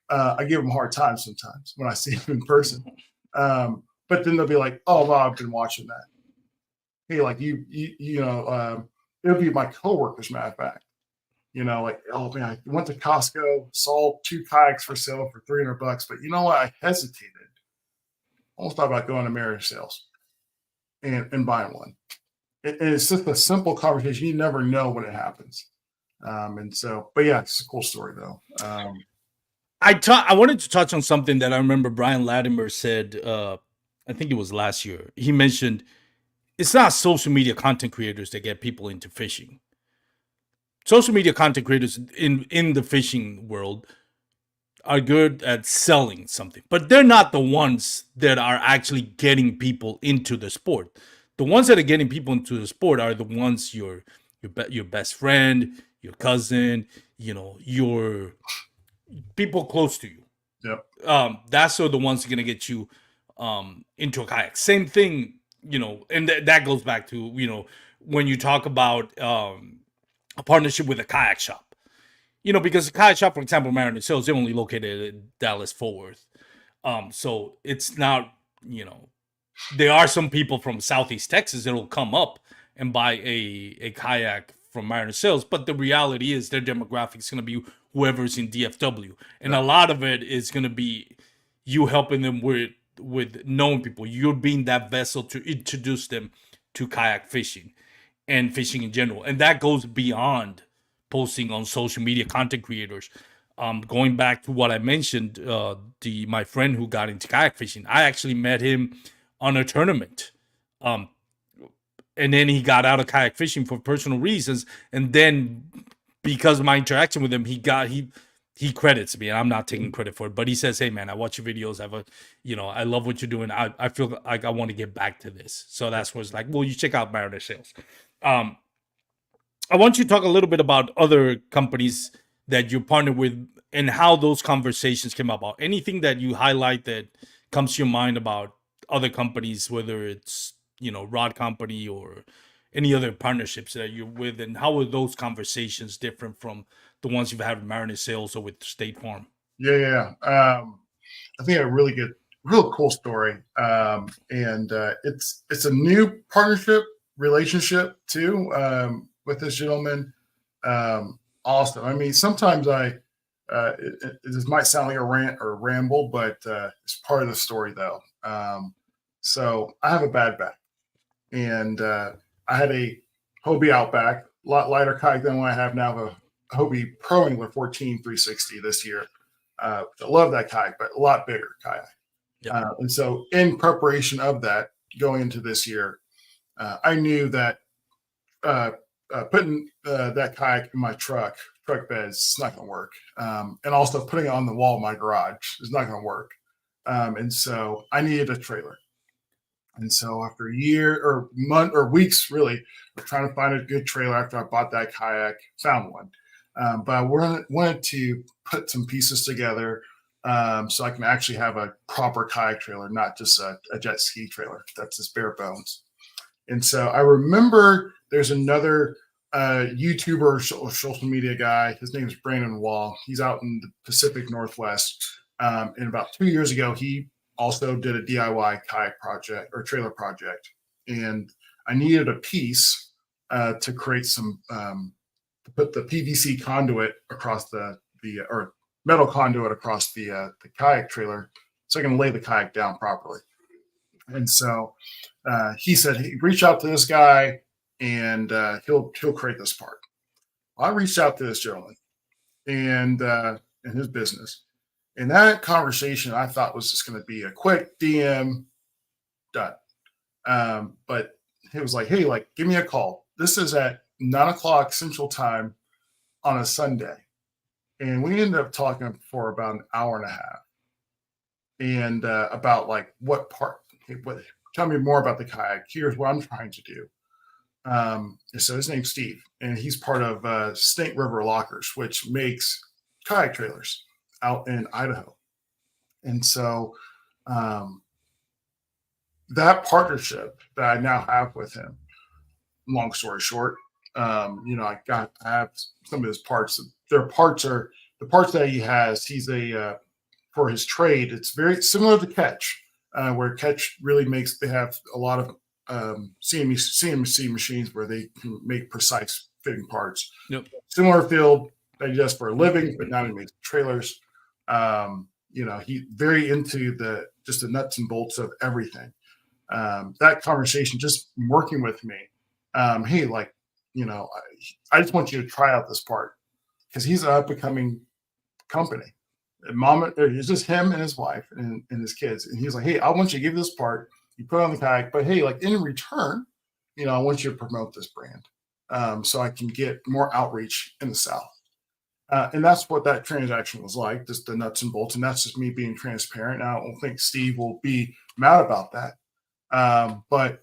I give them a hard time sometimes when I see them in person. But then they'll be like, oh, wow, I've been watching that. Hey, like you know, it'll be my coworkers, matter of fact. You know, like, oh man, I went to Costco, saw 2 kayaks for sale for $300, but you know what? I hesitated. Almost thought about going to Mariner Sales and buying one. And it's just a simple conversation. You never know when it happens. And so, but yeah, it's a cool story though. I wanted to touch on something that I remember Brian Latimer said. I think it was last year. He mentioned it's not social media content creators that get people into fishing. Social media content creators in the fishing world are good at selling something, but they're not the ones that are actually getting people into the sport. The ones that are getting people into the sport are the ones your best friend, your cousin, you know, your people close to you. Yep. That's the ones that are gonna get you into a kayak. Same thing, you know, and that goes back to, you know, when you talk about a partnership with a kayak shop. You know, because the kayak shop, for example, Mariner Sales, they're only located in Dallas Fort Worth. So it's not, you know, there are some people from Southeast Texas that will come up and buy a kayak from Mariner Sales, but the reality is their demographic is going to be whoever's in DFW, and a lot of it is going to be you helping them with knowing people. You're being that vessel to introduce them to kayak fishing and fishing in general, and that goes beyond posting on social media content creators. Going back to what I mentioned, my friend who got into kayak fishing, I actually met him on a tournament. And then he got out of kayak fishing for personal reasons. And then because of my interaction with him, he credits me, and I'm not taking credit for it, but he says, hey man, I watch your videos. I love what you're doing. I feel like I want to get back to this. So that's where it's like, well, you check out Mariner Sales. I want you to talk a little bit about other companies that you partner with and how those conversations came about. Anything that you highlight that comes to your mind about other companies, whether it's, you know, Rod Company or any other partnerships that you're with, and how are those conversations different from the ones you've had with Mariner Sales or with State Farm? Yeah. I think a real cool story. And it's a new partnership relationship too with this gentleman. Awesome. I mean, sometimes this might sound like a rant or a ramble, but it's part of the story though. So I have a bad back, and I had a Hobie Outback, a lot lighter kayak than what I have now, a Hobie Pro Angler 14 360 this year. I love that kayak, but a lot bigger kayak. Yep. And so, in preparation of that, going into this year, I knew that putting that kayak in my truck bed is not going to work, and also putting it on the wall of my garage is not going to work. And so, I needed a trailer. And so, after a year or month or weeks, really, of trying to find a good trailer after I bought that kayak, found one. But I wanted to put some pieces together so I can actually have a proper kayak trailer, not just a jet ski trailer. That's just bare bones. And so I remember there's another YouTuber or social media guy. His name is Brandon Wall. He's out in the Pacific Northwest. And about 2 years ago, he also did a DIY kayak project or trailer project. And I needed a piece to create some to put the PVC conduit across the or metal conduit across the kayak trailer so I can lay the kayak down properly. And so he said, hey, reach out to this guy and he'll create this part. I reached out to this gentleman and in his business. And that conversation I thought was just going to be a quick DM, done. But he was like, hey, like, give me a call. This is at 9:00 Central Time on a Sunday. And we ended up talking for about an hour and a half. And about like tell me more about the kayak. Here's what I'm trying to do. And so his name's Steve, and he's part of Snake River Lockers, which makes kayak trailers out in Idaho. And so that partnership that I now have with him, long story short, I have some of his parts. The parts that he has. He's for his trade. It's very similar to Catch, where Catch really they have a lot of CNC machines where they can make precise fitting parts. Yep. Similar field that he does for a living, but now he makes trailers. He's very into the nuts and bolts of everything. That conversation, just working with me, hey, like, I just want you to try out this part because he's an up and coming company. It's just him and his wife and his kids. And he's like, hey, I want you to give this part. You put it on the kayak, but hey, like in return, I want you to promote this brand so I can get more outreach in the South. And that's what that transaction was like, just the nuts and bolts. And that's just me being transparent. I don't think Steve will be mad about that. But,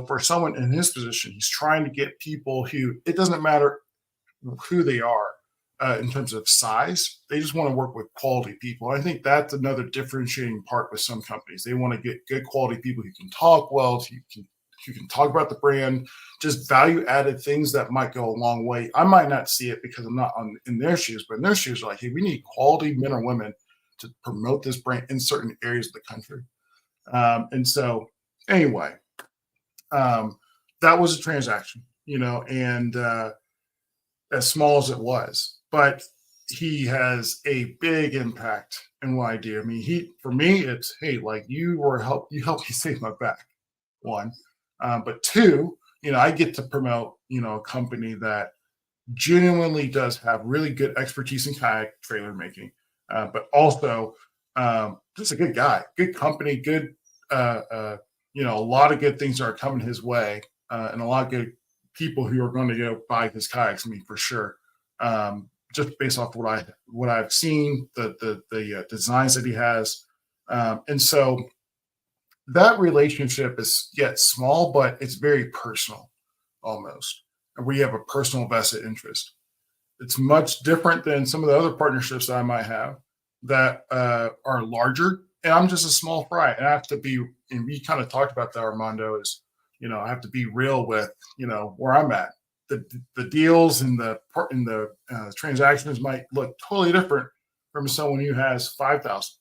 for someone in his position, he's trying to get people who, it doesn't matter who they are in terms of size. They just want to work with quality people. I think that's another differentiating part with some companies. They want to get good quality people who can talk well, who can talk about the brand, just value added things that might go a long way. I might not see it because I'm not in their shoes, but in their shoes are like, hey, we need quality men or women to promote this brand in certain areas of the country. And so anyway, that was a transaction, and as small as it was, but he has a big impact in what I do. I mean, for me, it's, hey, like you helped me save my back, one. But two, I get to promote, a company that genuinely does have really good expertise in kayak trailer making, but also just a good guy, good company, good, a lot of good things are coming his way, and a lot of good people who are going to go buy his kayaks. I mean, for sure, just based off what I've seen, the designs that he has, and so that relationship is yet small, but it's very personal, almost, and we have a personal vested interest. It's much different than some of the other partnerships that I might have that are larger, and I'm just a small fry, and I have to be. And we kind of talked about that, Armando. Is I have to be real with where I'm at. The deals and the transactions might look totally different from someone who has 5,000,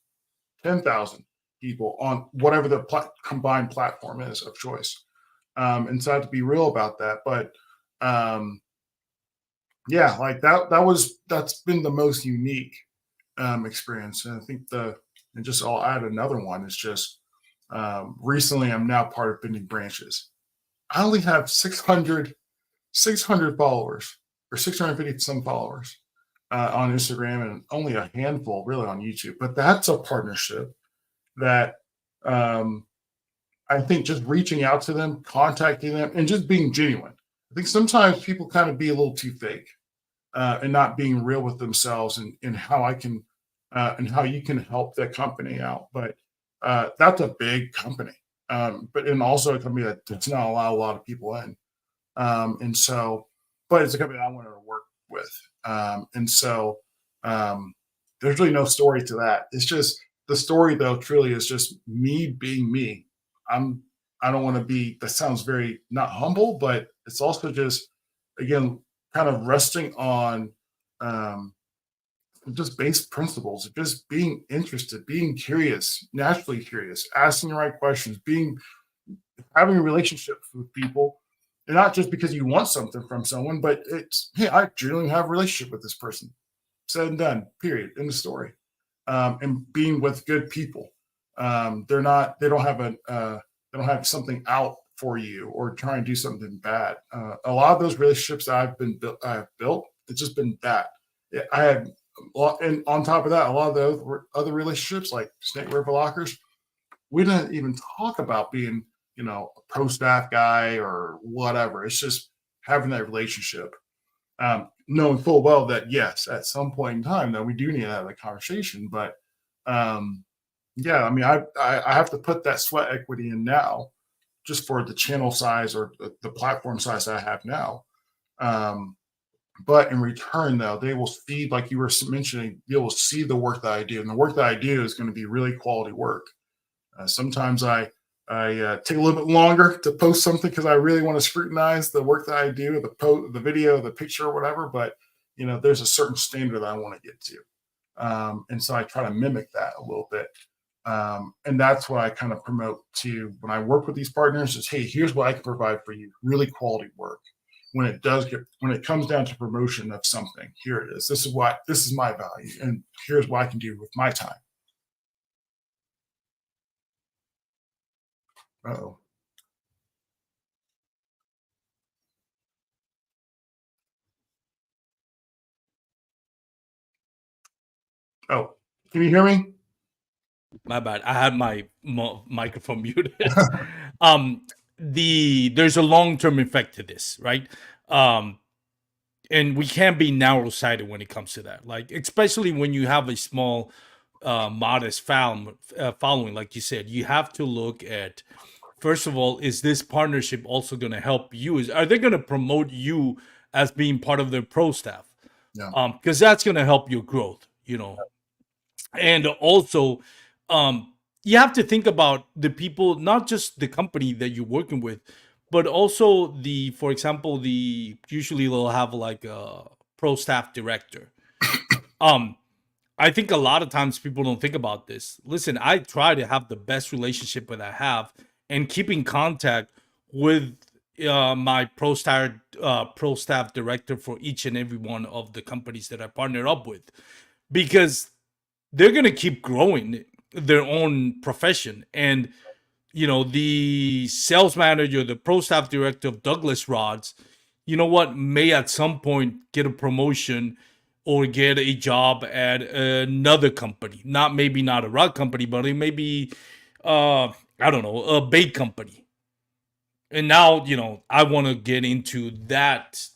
10,000 people on whatever the combined platform is of choice. And so I have to be real about that. But um, yeah, like that's been the most unique experience. And I think and just I'll add another one is just recently I'm now part of Bending Branches. I only have 600 followers or 650 some followers on Instagram and only a handful really on YouTube. But that's a partnership that um, I think just reaching out to them, contacting them, and just being genuine. I think sometimes people kind of be a little too fake and not being real with themselves and how I can and how you can help that company out. But that's a big company, but and also a company that does not allow a lot of people in. And so, but it's a company I want to work with. And so, um, there's really no story to that. It's just the story, though, truly is just me being me. I'm, I don't want to be, that sounds very not humble, but it's also just, again, kind of resting on um, just base principles of just being interested, being curious, naturally curious, asking the right questions, having relationships with people, and not just because you want something from someone, but it's hey, I genuinely have a relationship with this person. Said and done. Period. In the story. And being with good people. They're not. They don't have they don't have something out for you or try and do something bad. A lot of those relationships that I've built. It's just been that. I had, and on top of that, a lot of the other relationships like Snake River Lockers, we didn't even talk about being, a pro staff guy or whatever. It's just having that relationship, knowing full well that yes, at some point in time, that we do need to have that conversation. But um, yeah, I mean, I have to put that sweat equity in now, just for the channel size or the platform size I have now. Um, but in return, though, they will see, like you were mentioning, they will see the work that I do, and the work that I do is going to be really quality work. Sometimes I take a little bit longer to post something because I really want to scrutinize the work that I do, the video, the picture, or whatever. But there's a certain standard that I want to get to, and so I try to mimic that a little bit. And that's what I kind of promote to when I work with these partners: is hey, here's what I can provide for you, really quality work. When it comes down to promotion of something, here it is. This is my value, and here's what I can do with my time. Oh, oh, can you hear me? My bad. I had my microphone muted. um, there's a long term effect to this, right? Um, and we can't be narrow sighted when it comes to that. Like, especially when you have a small, modest following, like you said, you have to look at, first of all, is this partnership also going to help you? Are they going to promote you as being part of their pro staff? Yeah. Because that's going to help your growth. And also, you have to think about the people, not just the company that you're working with, but also for example, usually they'll have like a pro staff director. Um, I think a lot of times people don't think about this. Listen, I try to have the best relationship that I have and keep in contact with my pro staff director for each and every one of the companies that I partner up with, because they're gonna keep growing their own profession. And the sales manager, the pro staff director of Douglas Rods, you know what, may at some point get a promotion or get a job at another company. Maybe not a rod company, but it may be, I don't know, a bait company. And now, I want to get into that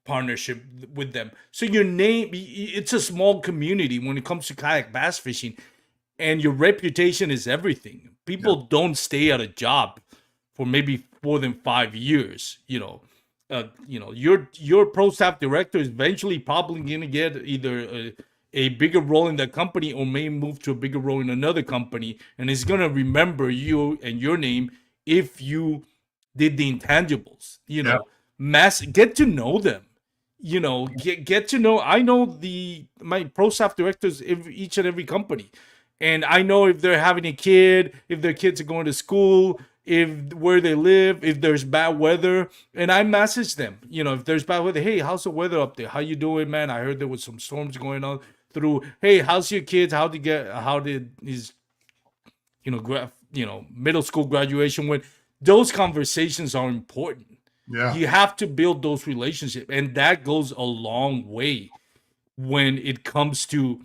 partnership with them. So your name, it's a small community when it comes to kayak bass fishing, and your reputation is everything. Yeah. People don't stay at a job for maybe more than 5 years. Your pro staff director is eventually probably going to get either a bigger role in that company or may move to a bigger role in another company, and is going to remember you and your name if you did the intangibles. Yeah. Get to know them. Get to know. I know my pro staff directors each and every company, and I know if they're having a kid, if their kids are going to school, if where they live, if there's bad weather, and I message them. If there's bad weather, hey, how's the weather up there? How you doing, man? I heard there was some storms going on through. Hey, how's your kids? How did his middle school graduation went? Those conversations are important. Yeah. You have to build those relationships, and that goes a long way when it comes to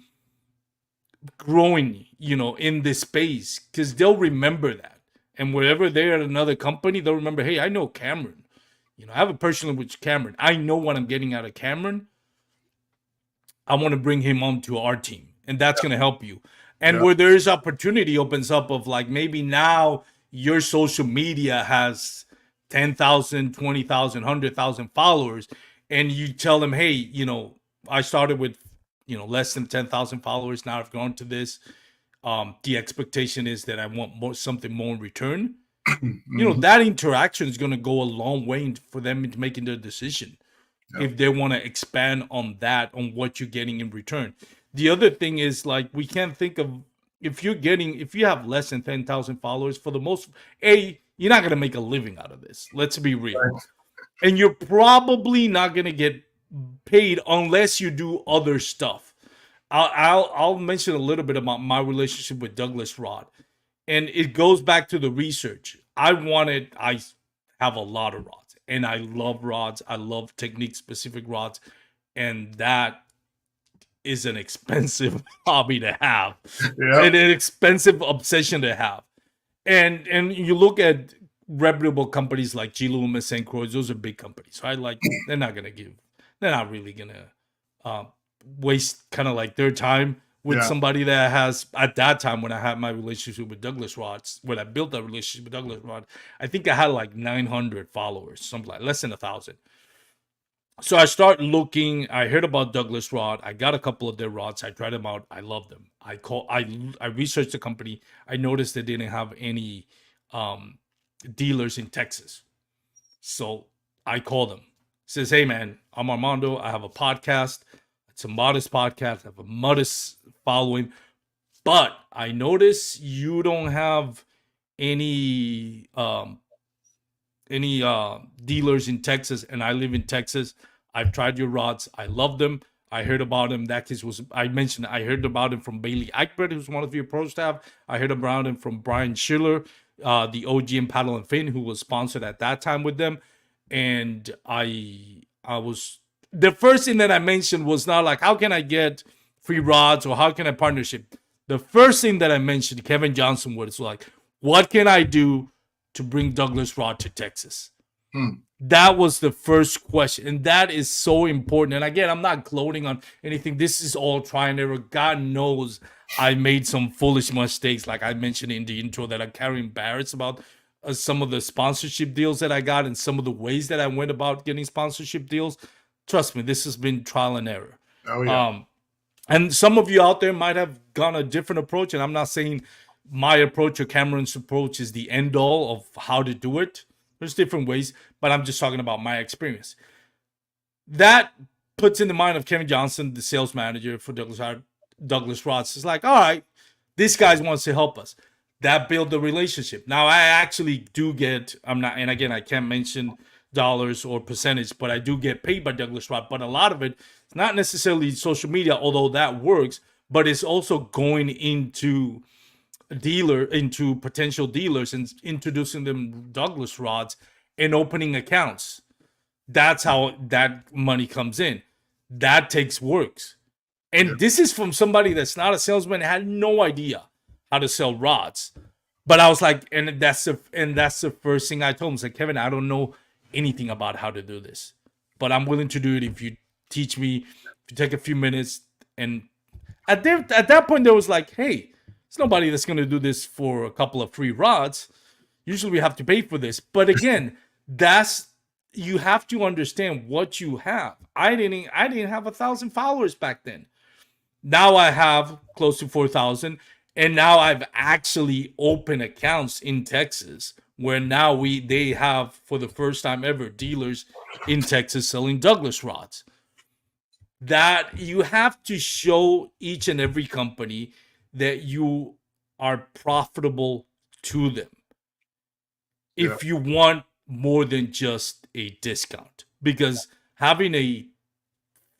growing, in this space, because they'll remember that. And wherever they're at another company, they'll remember, hey, I know Cameron. I have a personal with Cameron. I know what I'm getting out of Cameron. I want to bring him on to our team, and that's going to help you. And where there's opportunity opens up of like, maybe now your social media has 10,000, 20,000, 100,000 followers, and you tell them, hey, I started with, less than 10,000 followers. Now I've grown to this. The expectation is that I want something more in return. That interaction is going to go a long way for them into making their decision. If they want to expand on that, on what you're getting in return. The other thing is, like, we can't think of, if you have less than 10,000 followers, for the most, you're not going to make a living out of this. Let's be real. Right. And you're probably not going to get paid unless you do other stuff. I'll mention a little bit about my relationship with Douglas Rod. And it goes back to the research. I have a lot of rods, and I love rods. I love technique specific rods. And that is an expensive hobby to have, and an expensive obsession to have. And you look at reputable companies like G. Loomis, St. Croix, those are big companies, right? Like, they're not really gonna waste kind of like their time with somebody that has, at that time when I had my relationship with Douglas Rod, when I built that relationship with Douglas Rod, I think I had like 900 followers, something like less than 1,000. So I start looking. I heard about Douglas Rod. I got a couple of their rods. I tried them out. I love them. I researched the company. I noticed they didn't have any dealers in Texas. So I called them. Says, hey man, I'm Armando. I have a podcast. It's a modest podcast. I have a modest following. But I notice you don't have any dealers in Texas, and I live in Texas. I've tried your rods. I love them. I heard about him. That case was, I heard about him from Bailey Eichberg, who's one of your pro staff. I heard about him from Brian Schiller, the OGM Paddle and Fin, who was sponsored at that time with them. And I was, the first thing that I mentioned was not like, how can I get free rods or how can I partnership? The first thing that I mentioned, Kevin Johnson, was like, what can I do to bring Douglas Rod to Texas? That was the first question. And that is so important. And again, I'm not gloating on anything. This is all try and error. God knows I made some foolish mistakes, like I mentioned in the intro, that I'm kind of embarrassed about some of the sponsorship deals that I got and some of the ways that I went about getting sponsorship deals. Trust me, this has been trial and error. Oh, yeah. And some of you out there might have gone a different approach. And I'm not saying my approach or Cameron's approach is the end all of how to do it. There's different ways, but I'm just talking about my experience. That puts in the mind of Kevin Johnson, the sales manager for Douglas Rods. It's like, all right, this guy wants to help us. That built the relationship. Now I actually do get, and again, I can't mention dollars or percentage, but I do get paid by Douglas Rod. But a lot of it, it's not necessarily social media, although that works, but it's also going into potential dealers and introducing them Douglas Rods and opening accounts. That's how that money comes in. That takes works. And this is from somebody that's not a salesman, had no idea how to sell rods. But I was like, and that's the first thing I told him. I said, Kevin, I don't know anything about how to do this, but I'm willing to do it if you teach me, if you take a few minutes. And at that point, there was like, hey, there's nobody that's going to do this for a couple of free rods. Usually we have to pay for this. But again, you have to understand what you have. I didn't have 1,000 followers back then. Now I have close to 4,000. And now I've actually opened accounts in Texas where now they have, for the first time ever, dealers in Texas selling Douglas rods. That you have to show each and every company that you are profitable to them. Yeah. if you want more than just a discount, because having a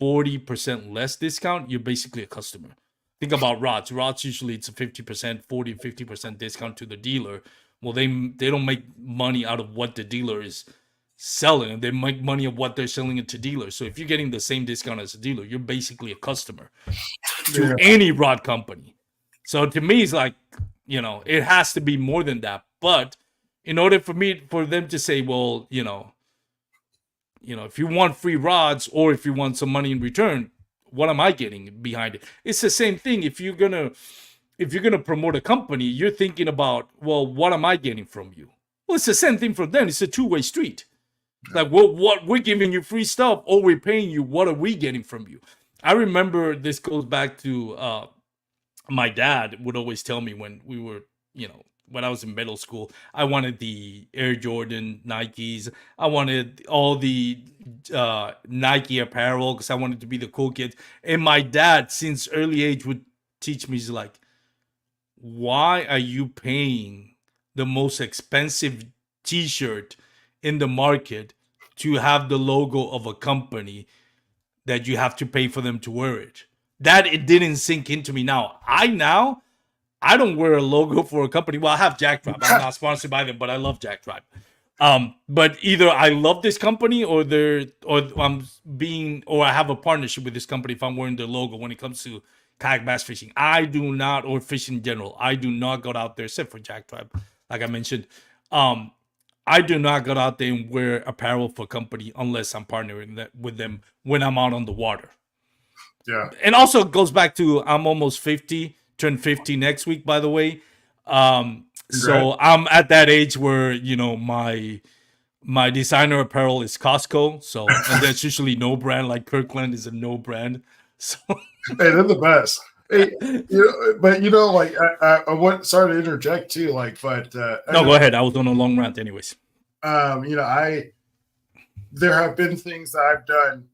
40% less discount, you're basically a customer. Think about rods. Rods usually it's a 50%, 40, 50% discount to the dealer. Well, they don't make money out of what the dealer is selling. They make money of what they're selling it to dealers. So if you're getting the same discount as a dealer, you're basically a customer to Yeah. any rod company. So to me, it's like, it has to be more than that. But in order for them to say, well, if you want free rods or if you want some money in return, what am I getting behind it? It's the same thing. If you're gonna promote a company, you're thinking about, well, what am I getting from you? Well, it's the same thing for them. It's a two-way street. Like, well, what we're giving you free stuff or we're paying you, what are we getting from you? I remember this goes back to my dad would always tell me when we were, when I was in middle school, I wanted the Air Jordan Nikes. I wanted all the Nike apparel because I wanted to be the cool kid. And my dad, since early age, would teach me, he's like, why are you paying the most expensive t-shirt in the market to have the logo of a company that you have to pay for them to wear it? That it didn't sink into me. I don't wear a logo for a company. Well, I have Jack Tribe. I'm not sponsored by them, but I love Jack Tribe. But either I love this company or I have a partnership with this company if I'm wearing their logo when it comes to kayak bass fishing. I do not, or fishing in general, I do not go out there except for Jack Tribe, like I mentioned. I do not go out there and wear apparel for a company unless I'm partnering with them when I'm out on the water. Yeah. And also it goes back to I'm almost 50, turn 50 next week, by the way. So I'm at that age where, my designer apparel is Costco. So, and that's usually no brand, like Kirkland is a no brand. So Hey, they're the best. Hey, but like I want. Sorry to interject too. Like, but no, go ahead. I was on a long rant, anyways. There have been things that I've done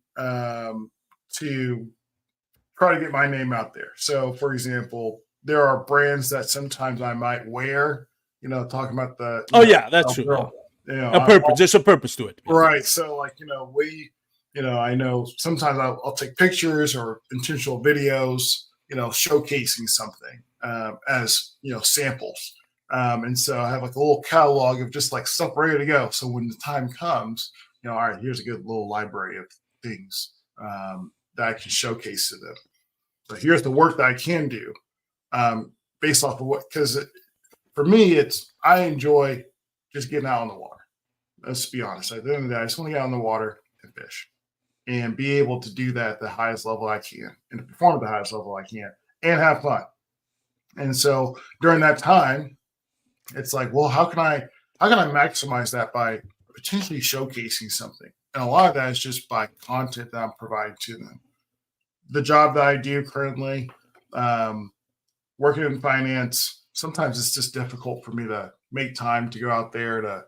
to try to get my name out there. So, for example, there are brands that sometimes I might wear. Talking about the. That's true. Girl, a purpose. There's a purpose to it. Right. So, like, I know sometimes I'll take pictures or intentional videos, showcasing something as, samples. And so I have like a little catalog of just like stuff ready to go. So when the time comes, all right, here's a good little library of things that I can showcase to them. So here's the work that I can do based off of because for me, I enjoy just getting out on the water. Let's be honest. At the end of the day, I just want to get out on the water and fish and be able to do that at the highest level I can and to perform at the highest level I can and have fun. And so during that time, it's like, well, how can I maximize that by potentially showcasing something? And a lot of that is just by content that I'm providing to them. The job that I do currently, working in finance, sometimes it's just difficult for me to make time to go out there to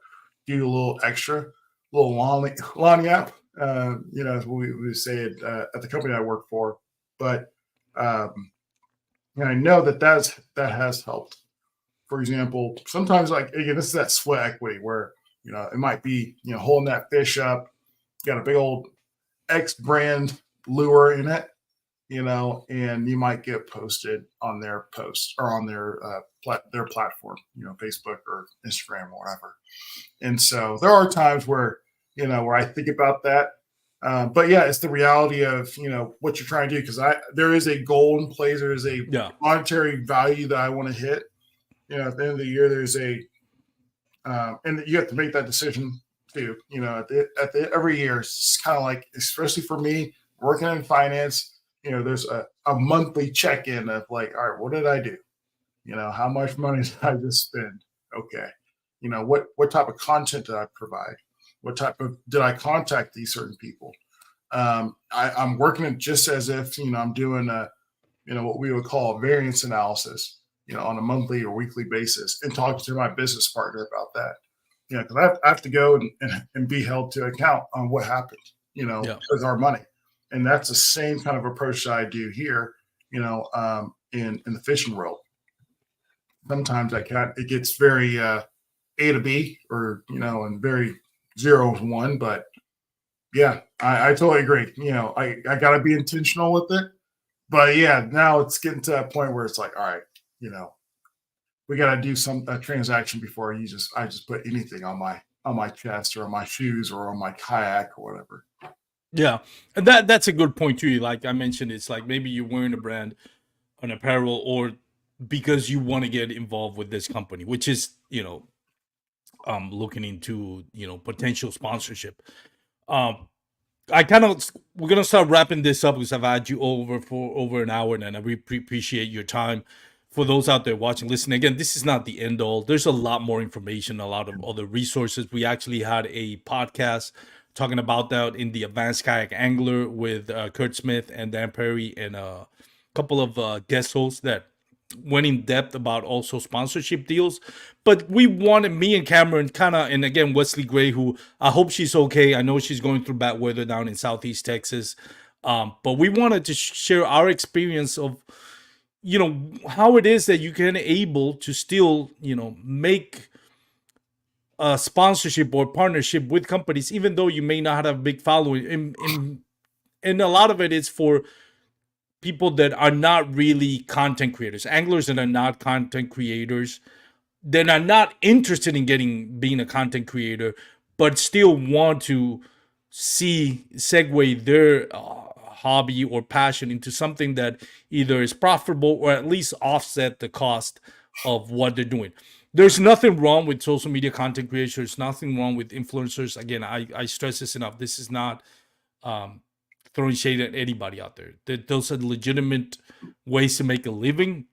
do a little extra, little lagniappe, as we say it at the company I work for. But I know that has helped. For example, sometimes like again, this is that sweat equity where it might be holding that fish up, got a big old X brand lure in it, and you might get posted on their post or on their platform, Facebook or Instagram or whatever. And so there are times where where I think about that. But yeah, it's the reality of what you're trying to do because there is a goal in place. There is a monetary value that I want to hit. At the end of the year, there's and you have to make that decision too. Every year, it's kind of like, especially for me working in finance, there's a monthly check-in of like, all right, what did I do? How much money did I just spend? Okay. What type of content did I provide? What type of did I contact these certain people? I'm working it just as if I'm doing what we would call a variance analysis, on a monthly or weekly basis, and talking to my business partner about that. Because I have to go and be held to account on what happened, with our money, and that's the same kind of approach that I do here, in the fishing world. Sometimes it gets very A to B, or and very 0 to 1. But yeah, I totally agree. I got to be intentional with it. But yeah, now it's getting to that point where it's like, all right, you know, we got to do a transaction before I just put anything on my chest or on my shoes or on my kayak or whatever. Yeah, and that's a good point too. Like I mentioned, it's like maybe you're wearing a brand, an apparel, or because you want to get involved with this company, which is looking into potential sponsorship. Um, I kind of we're gonna start wrapping this up because I've had you over for over an hour, and I really appreciate your time. For those out there watching, listen again. This is not the end all. There's a lot more information, a lot of other resources. We actually had a podcast talking about that in the Advanced Kayak Angler with Kurt Smith and Dan Perry and a couple of guest hosts that went in depth about also sponsorship deals. But we wanted me and Cameron kind of, and again Wesley Gray, who I hope she's okay. I know she's going through bad weather down in Southeast Texas, but we wanted to share our experience of how it is that you can able to still make a sponsorship or partnership with companies, even though you may not have a big following. And a lot of it is for people that are not really content creators, anglers that are not content creators, that are not interested in being a content creator, but still want to segue their hobby or passion into something that either is profitable or at least offset the cost of what they're doing. There's nothing wrong with social media content creators. There's nothing wrong with influencers. Again, I stress this enough. This is not throwing shade at anybody out there. Those are legitimate ways to make a living.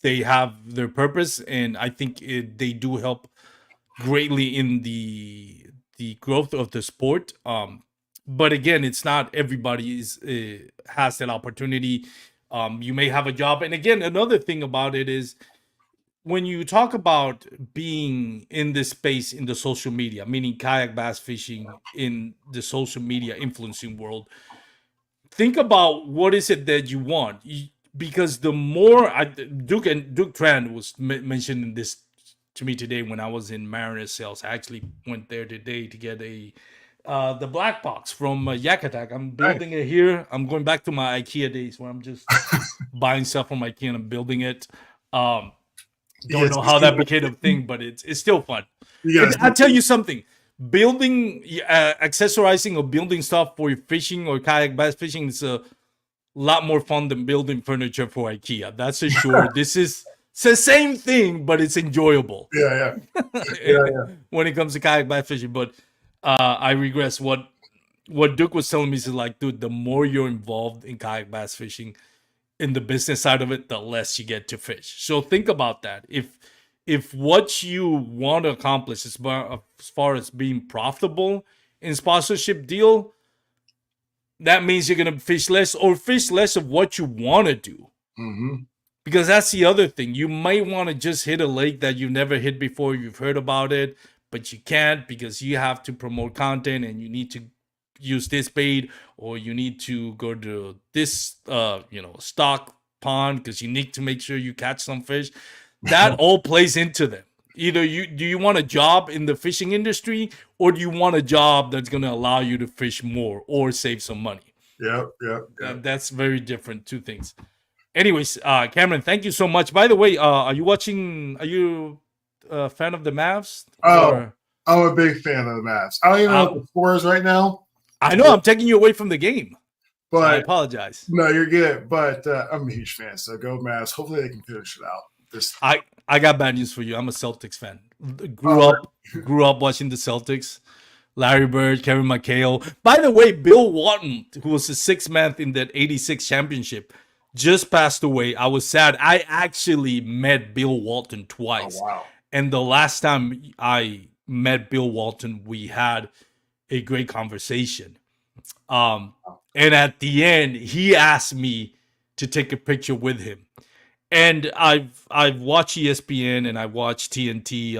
They have their purpose, and I think they do help greatly in the growth of the sport. But again, it's not everybody has that opportunity. You may have a job, and again, another thing about it is when you talk about being in this space in the social media, meaning kayak bass fishing in the social media influencing world, think about what is it that you want. Because the more Duke Trand was mentioning this to me today when I was in Mariner sales. I actually went there today to get the black box from Yak Attack. I'm building it here. I'm going back to my IKEA days where I'm just buying stuff from IKEA and I'm building it. Don't know how that became a thing, but it's still fun. I'll tell you something. Building, accessorizing or building stuff for fishing or kayak bass fishing is a lot more fun than building furniture for IKEA. That's for sure. It's the same thing, but it's enjoyable. Yeah. When it comes to kayak bass fishing, but I regress what Duke was telling me is like, dude, the more you're involved in kayak bass fishing, in the business side of it, the less you get to fish. So think about that. If what you want to accomplish is as far as being profitable in sponsorship deal, that means you're gonna fish less or fish less of what you want to do. Mm-hmm. Because that's the other thing. You might want to just hit a lake that you've never hit before. You've heard about it, but you can't because you have to promote content and you need to use this bait, or you need to go to this stock pond because you need to make sure you catch some fish. That all plays into them. Either do you want a job in the fishing industry, or do you want a job that's going to allow you to fish more or save some money? Yep. That's very different, two things. Anyways, Cameron, thank you so much. By the way, are you a fan of the Mavs? I'm a big fan of the Mavs. I don't even know what the score is right now. I know I'm taking you away from the game, but so I apologize. No, you're good. But I'm a huge fan, so go Mavs. Hopefully they can finish it out. I got bad news for you. I'm a Celtics fan. Grew up watching the Celtics. Larry Bird, Kevin McHale. By the way, Bill Walton, who was the sixth man in that '86 championship, just passed away. I was sad. I actually met Bill Walton twice. Oh, wow. And the last time I met Bill Walton, we had a great conversation. And at the end, he asked me to take a picture with him. And I've watched ESPN and I watched TNT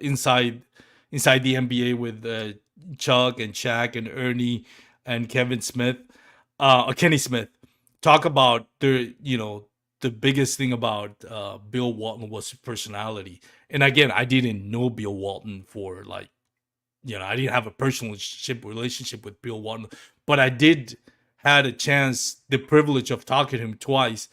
inside the NBA with Chuck and Shaq and Ernie and Kenny Smith talk about the biggest thing about Bill Walton was his personality. And again, I didn't know Bill Walton for like, I didn't have a personal relationship with Bill Walton, but I did had a chance, the privilege of talking to him twice.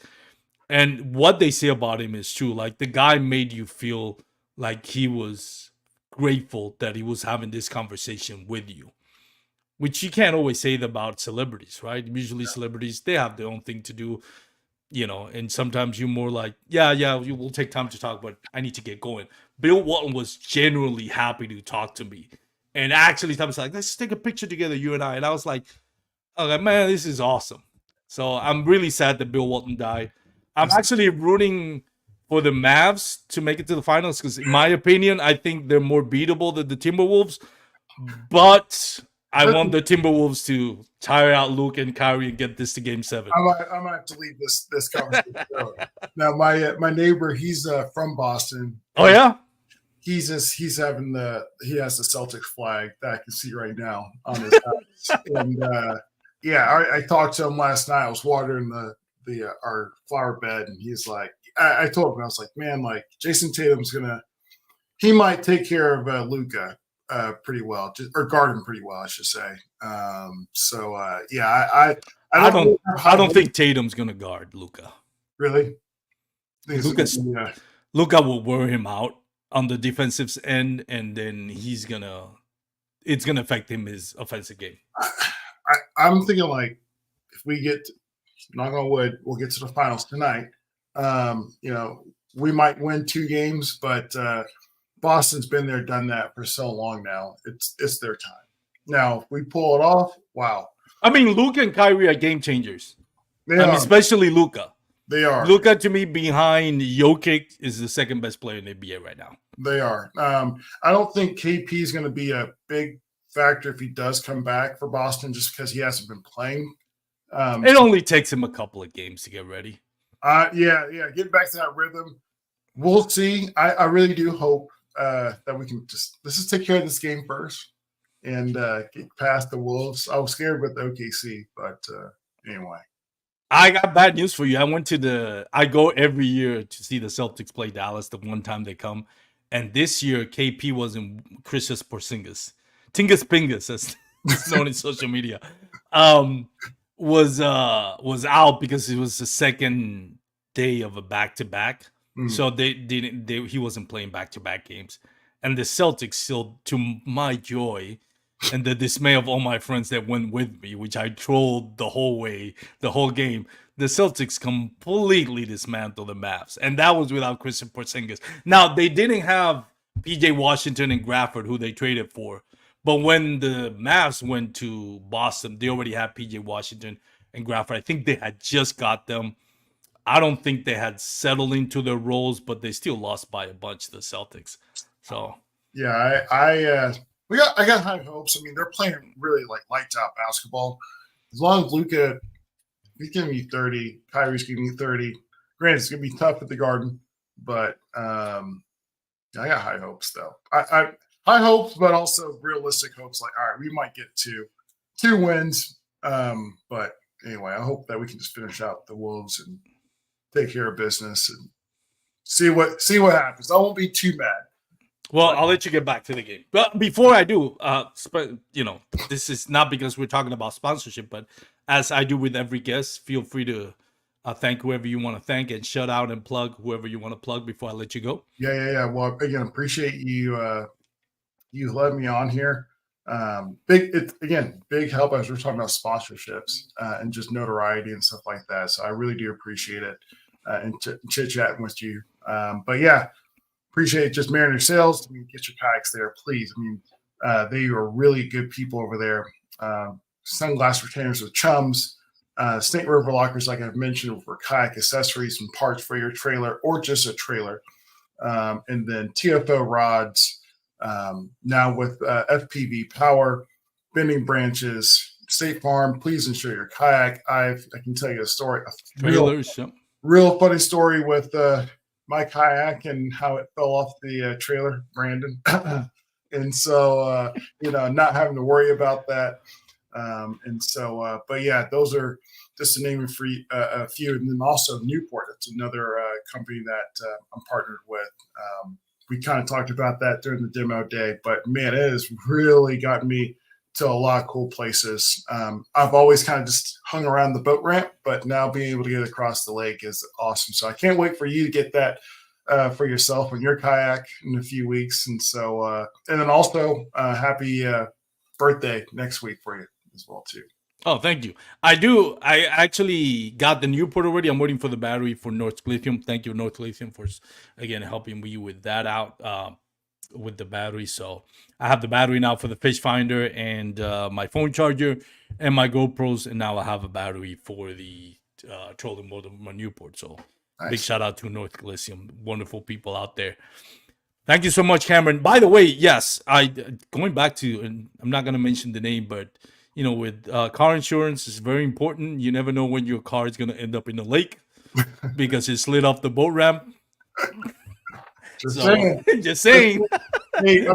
And what they say about him is true. Like the guy made you feel like he was grateful that he was having this conversation with you, which you can't always say about celebrities, right? Usually celebrities, they have their own thing to do, and sometimes you're more like, yeah, you will take time to talk, but I need to get going. Bill Walton was genuinely happy to talk to me. And actually, Tom was like, let's take a picture together, you and I. And I was like, man, this is awesome. So I'm really sad that Bill Walton died. I'm actually rooting for the Mavs to make it to the finals because, in my opinion, I think they're more beatable than the Timberwolves. But I want the Timberwolves to tire out Luke and Kyrie and get this to Game 7. I might have to leave this conversation. Now, my neighbor, he's from Boston. Oh yeah. He has the Celtics flag that I can see right now on his house. And I talked to him last night. I was watering our flower bed, and he's like, I told him, I was like, man, like Jason Tatum's he might take care of Luka pretty well, or guard him pretty well, I should say. I don't think Tatum's gonna guard Luka. Really? Luka will wear him out on the defensive end, and then it's gonna affect him his offensive game. I'm thinking like if we get, knock on wood, we'll get to the finals tonight. We might win 2 games, but Boston's been there, done that for so long now. It's their time. Now, if we pull it off, wow. I mean, Luka and Kyrie are game changers. Especially Luka. They are. Luka, to me, behind Jokic, is the second best player in the NBA right now. They are. I don't think KP is going to be a big factor if he does come back for Boston, just because he hasn't been playing. It only takes him a couple of games to get ready. Get back to that rhythm. We'll see. I really do hope that we can let's just take care of this game first and get past the Wolves. I was scared with OKC, but anyway. I got bad news for you. I go every year to see the Celtics play Dallas the one time they come. And this year, KP wasn't Kristaps Porzingis. Tingus Pingus, as it's known in social media, was out because it was the second day of a back-to-back. So he wasn't playing back-to-back games. And the Celtics still, to my joy and the dismay of all my friends that went with me, which I trolled the whole game, the Celtics completely dismantled the Mavs. And that was without Kristaps Porzingis. Now, they didn't have PJ Washington and Grafford, who they traded for. But when the Mavs went to Boston, they already had PJ Washington and Grafford. I think they had just got them. I don't think they had settled into their roles, but they still lost by a bunch to the Celtics. So yeah, I got high hopes. I mean, they're playing really like lights out basketball. As long as Luka, he's giving me 30, Kyrie's giving me 30. Granted, it's gonna be tough at the Garden, but I got high hopes though. I high hopes, but also realistic hopes. Like, all right, we might get two wins. But anyway, I hope that we can just finish out the Wolves and take care of business and see what happens. I won't be too mad. Well, I'll let you get back to the game. But before I do, this is not because we're talking about sponsorship, but as I do with every guest, feel free to thank whoever you want to thank and shut out and plug whoever you want to plug before I let you go. Yeah. Well, again, appreciate you you letting me on here. Big help as we're talking about sponsorships and just notoriety and stuff like that. So I really do appreciate it and chit chatting with you. But yeah, appreciate just Mariner Sales. I mean, get your kayaks there, please. I mean, they are really good people over there. Sunglass retainers with Chums, Snake River Lockers, like I've mentioned, for kayak accessories and parts for your trailer or just a trailer. And then TFO rods. Now with FPV power, bending branches, State Farm, please insure your kayak. I can tell you a story, real funny story with my kayak and how it fell off the trailer, Brandon. And so, not having to worry about that. And so, but yeah, those are just to name a few. And then also Newport, that's another company that I'm partnered with. We kind of talked about that during the demo day, but man, it has really gotten me to a lot of cool places. I've always kind of just hung around the boat ramp, but now being able to get across the lake is awesome. So I can't wait for you to get that for yourself and your kayak in a few weeks. And so, and then also happy birthday next week for you as well too. Oh, thank you. I do. I actually got the Newport already. I'm waiting for the battery for North Lithium. Thank you, North Lithium, for again helping me with that out with the battery. So I have the battery now for the fish finder and my phone charger and my GoPros, and now I have a battery for the trolling motor, my Newport. So big shout out to North Lithium, wonderful people out there. Thank you so much, Cameron. By the way, yes, going back to, and I'm not gonna mention the name, but you know, with car insurance, it's very important. You never know when your car is going to end up in the lake because it slid off the boat ramp. Just saying. Just saying. Hey,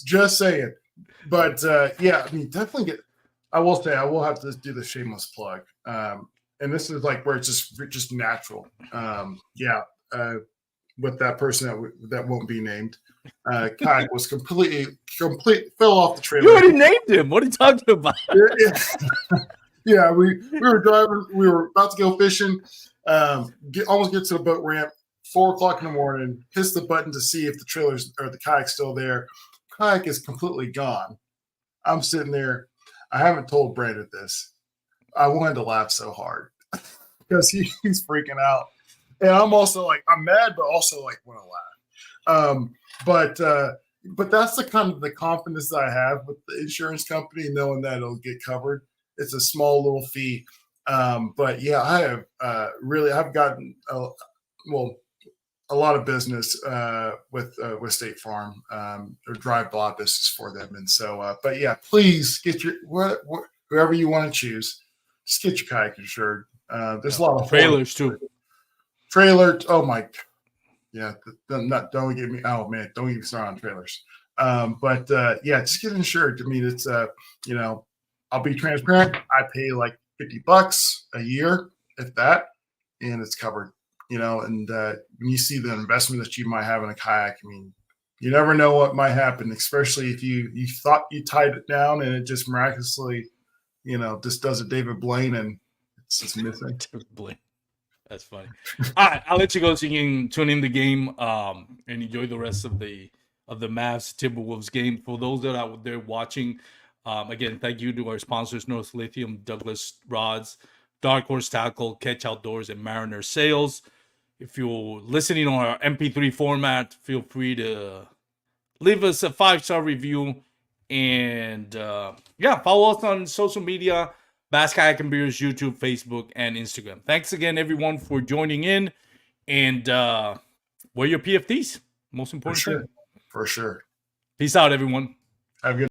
just saying. But yeah, I mean, definitely get. I will say, I will have to do the shameless plug. And this is like where it's just natural. With that person that won't be named. Kayak was complete fell off the trailer. You already named him. What are you talking about? Yeah, we were driving. We were about to go fishing. Almost get to the boat ramp. 4:00 in the morning. Hits the button to see if the trailers or the kayak's still there. Kayak is completely gone. I'm sitting there. I haven't told Brandon this. I wanted to laugh so hard because he's freaking out. And I'm also like, I'm mad, but also like want to laugh. But that's the kind of the confidence that I have with the insurance company, knowing that it'll get covered. It's a small little fee. But yeah, I have I've gotten a lot of business with State Farm or drive a lot of business for them. And so, but yeah, please get your whoever you want to choose, just get your kayak insured. There's a lot of trailers too. Trailer. Oh my, yeah. Don't get me. Oh man, don't get me started on trailers. But yeah, just get insured. I mean, it's I'll be transparent. I pay like $50 a year, if that, and it's covered. And when you see the investment that you might have in a kayak, I mean, you never know what might happen, especially if you thought you tied it down and it just miraculously, just does a David Blaine and it's just missing. David Blaine. That's funny. All right, I'll let you go so you can tune in the game and enjoy the rest of the Mavs Timberwolves game. For those that are out there watching, again, thank you to our sponsors, North Lithium, Douglas Rods, Dark Horse Tackle, Catch Outdoors, and Mariner Sales. If you're listening on our MP3 format, feel free to leave us a 5-star review. And follow us on social media. Bass Kayak and Beers, YouTube, Facebook, and Instagram. Thanks again, everyone, for joining in. And wear your PFDs. Most important thing. For sure. Peace out, everyone. Have a good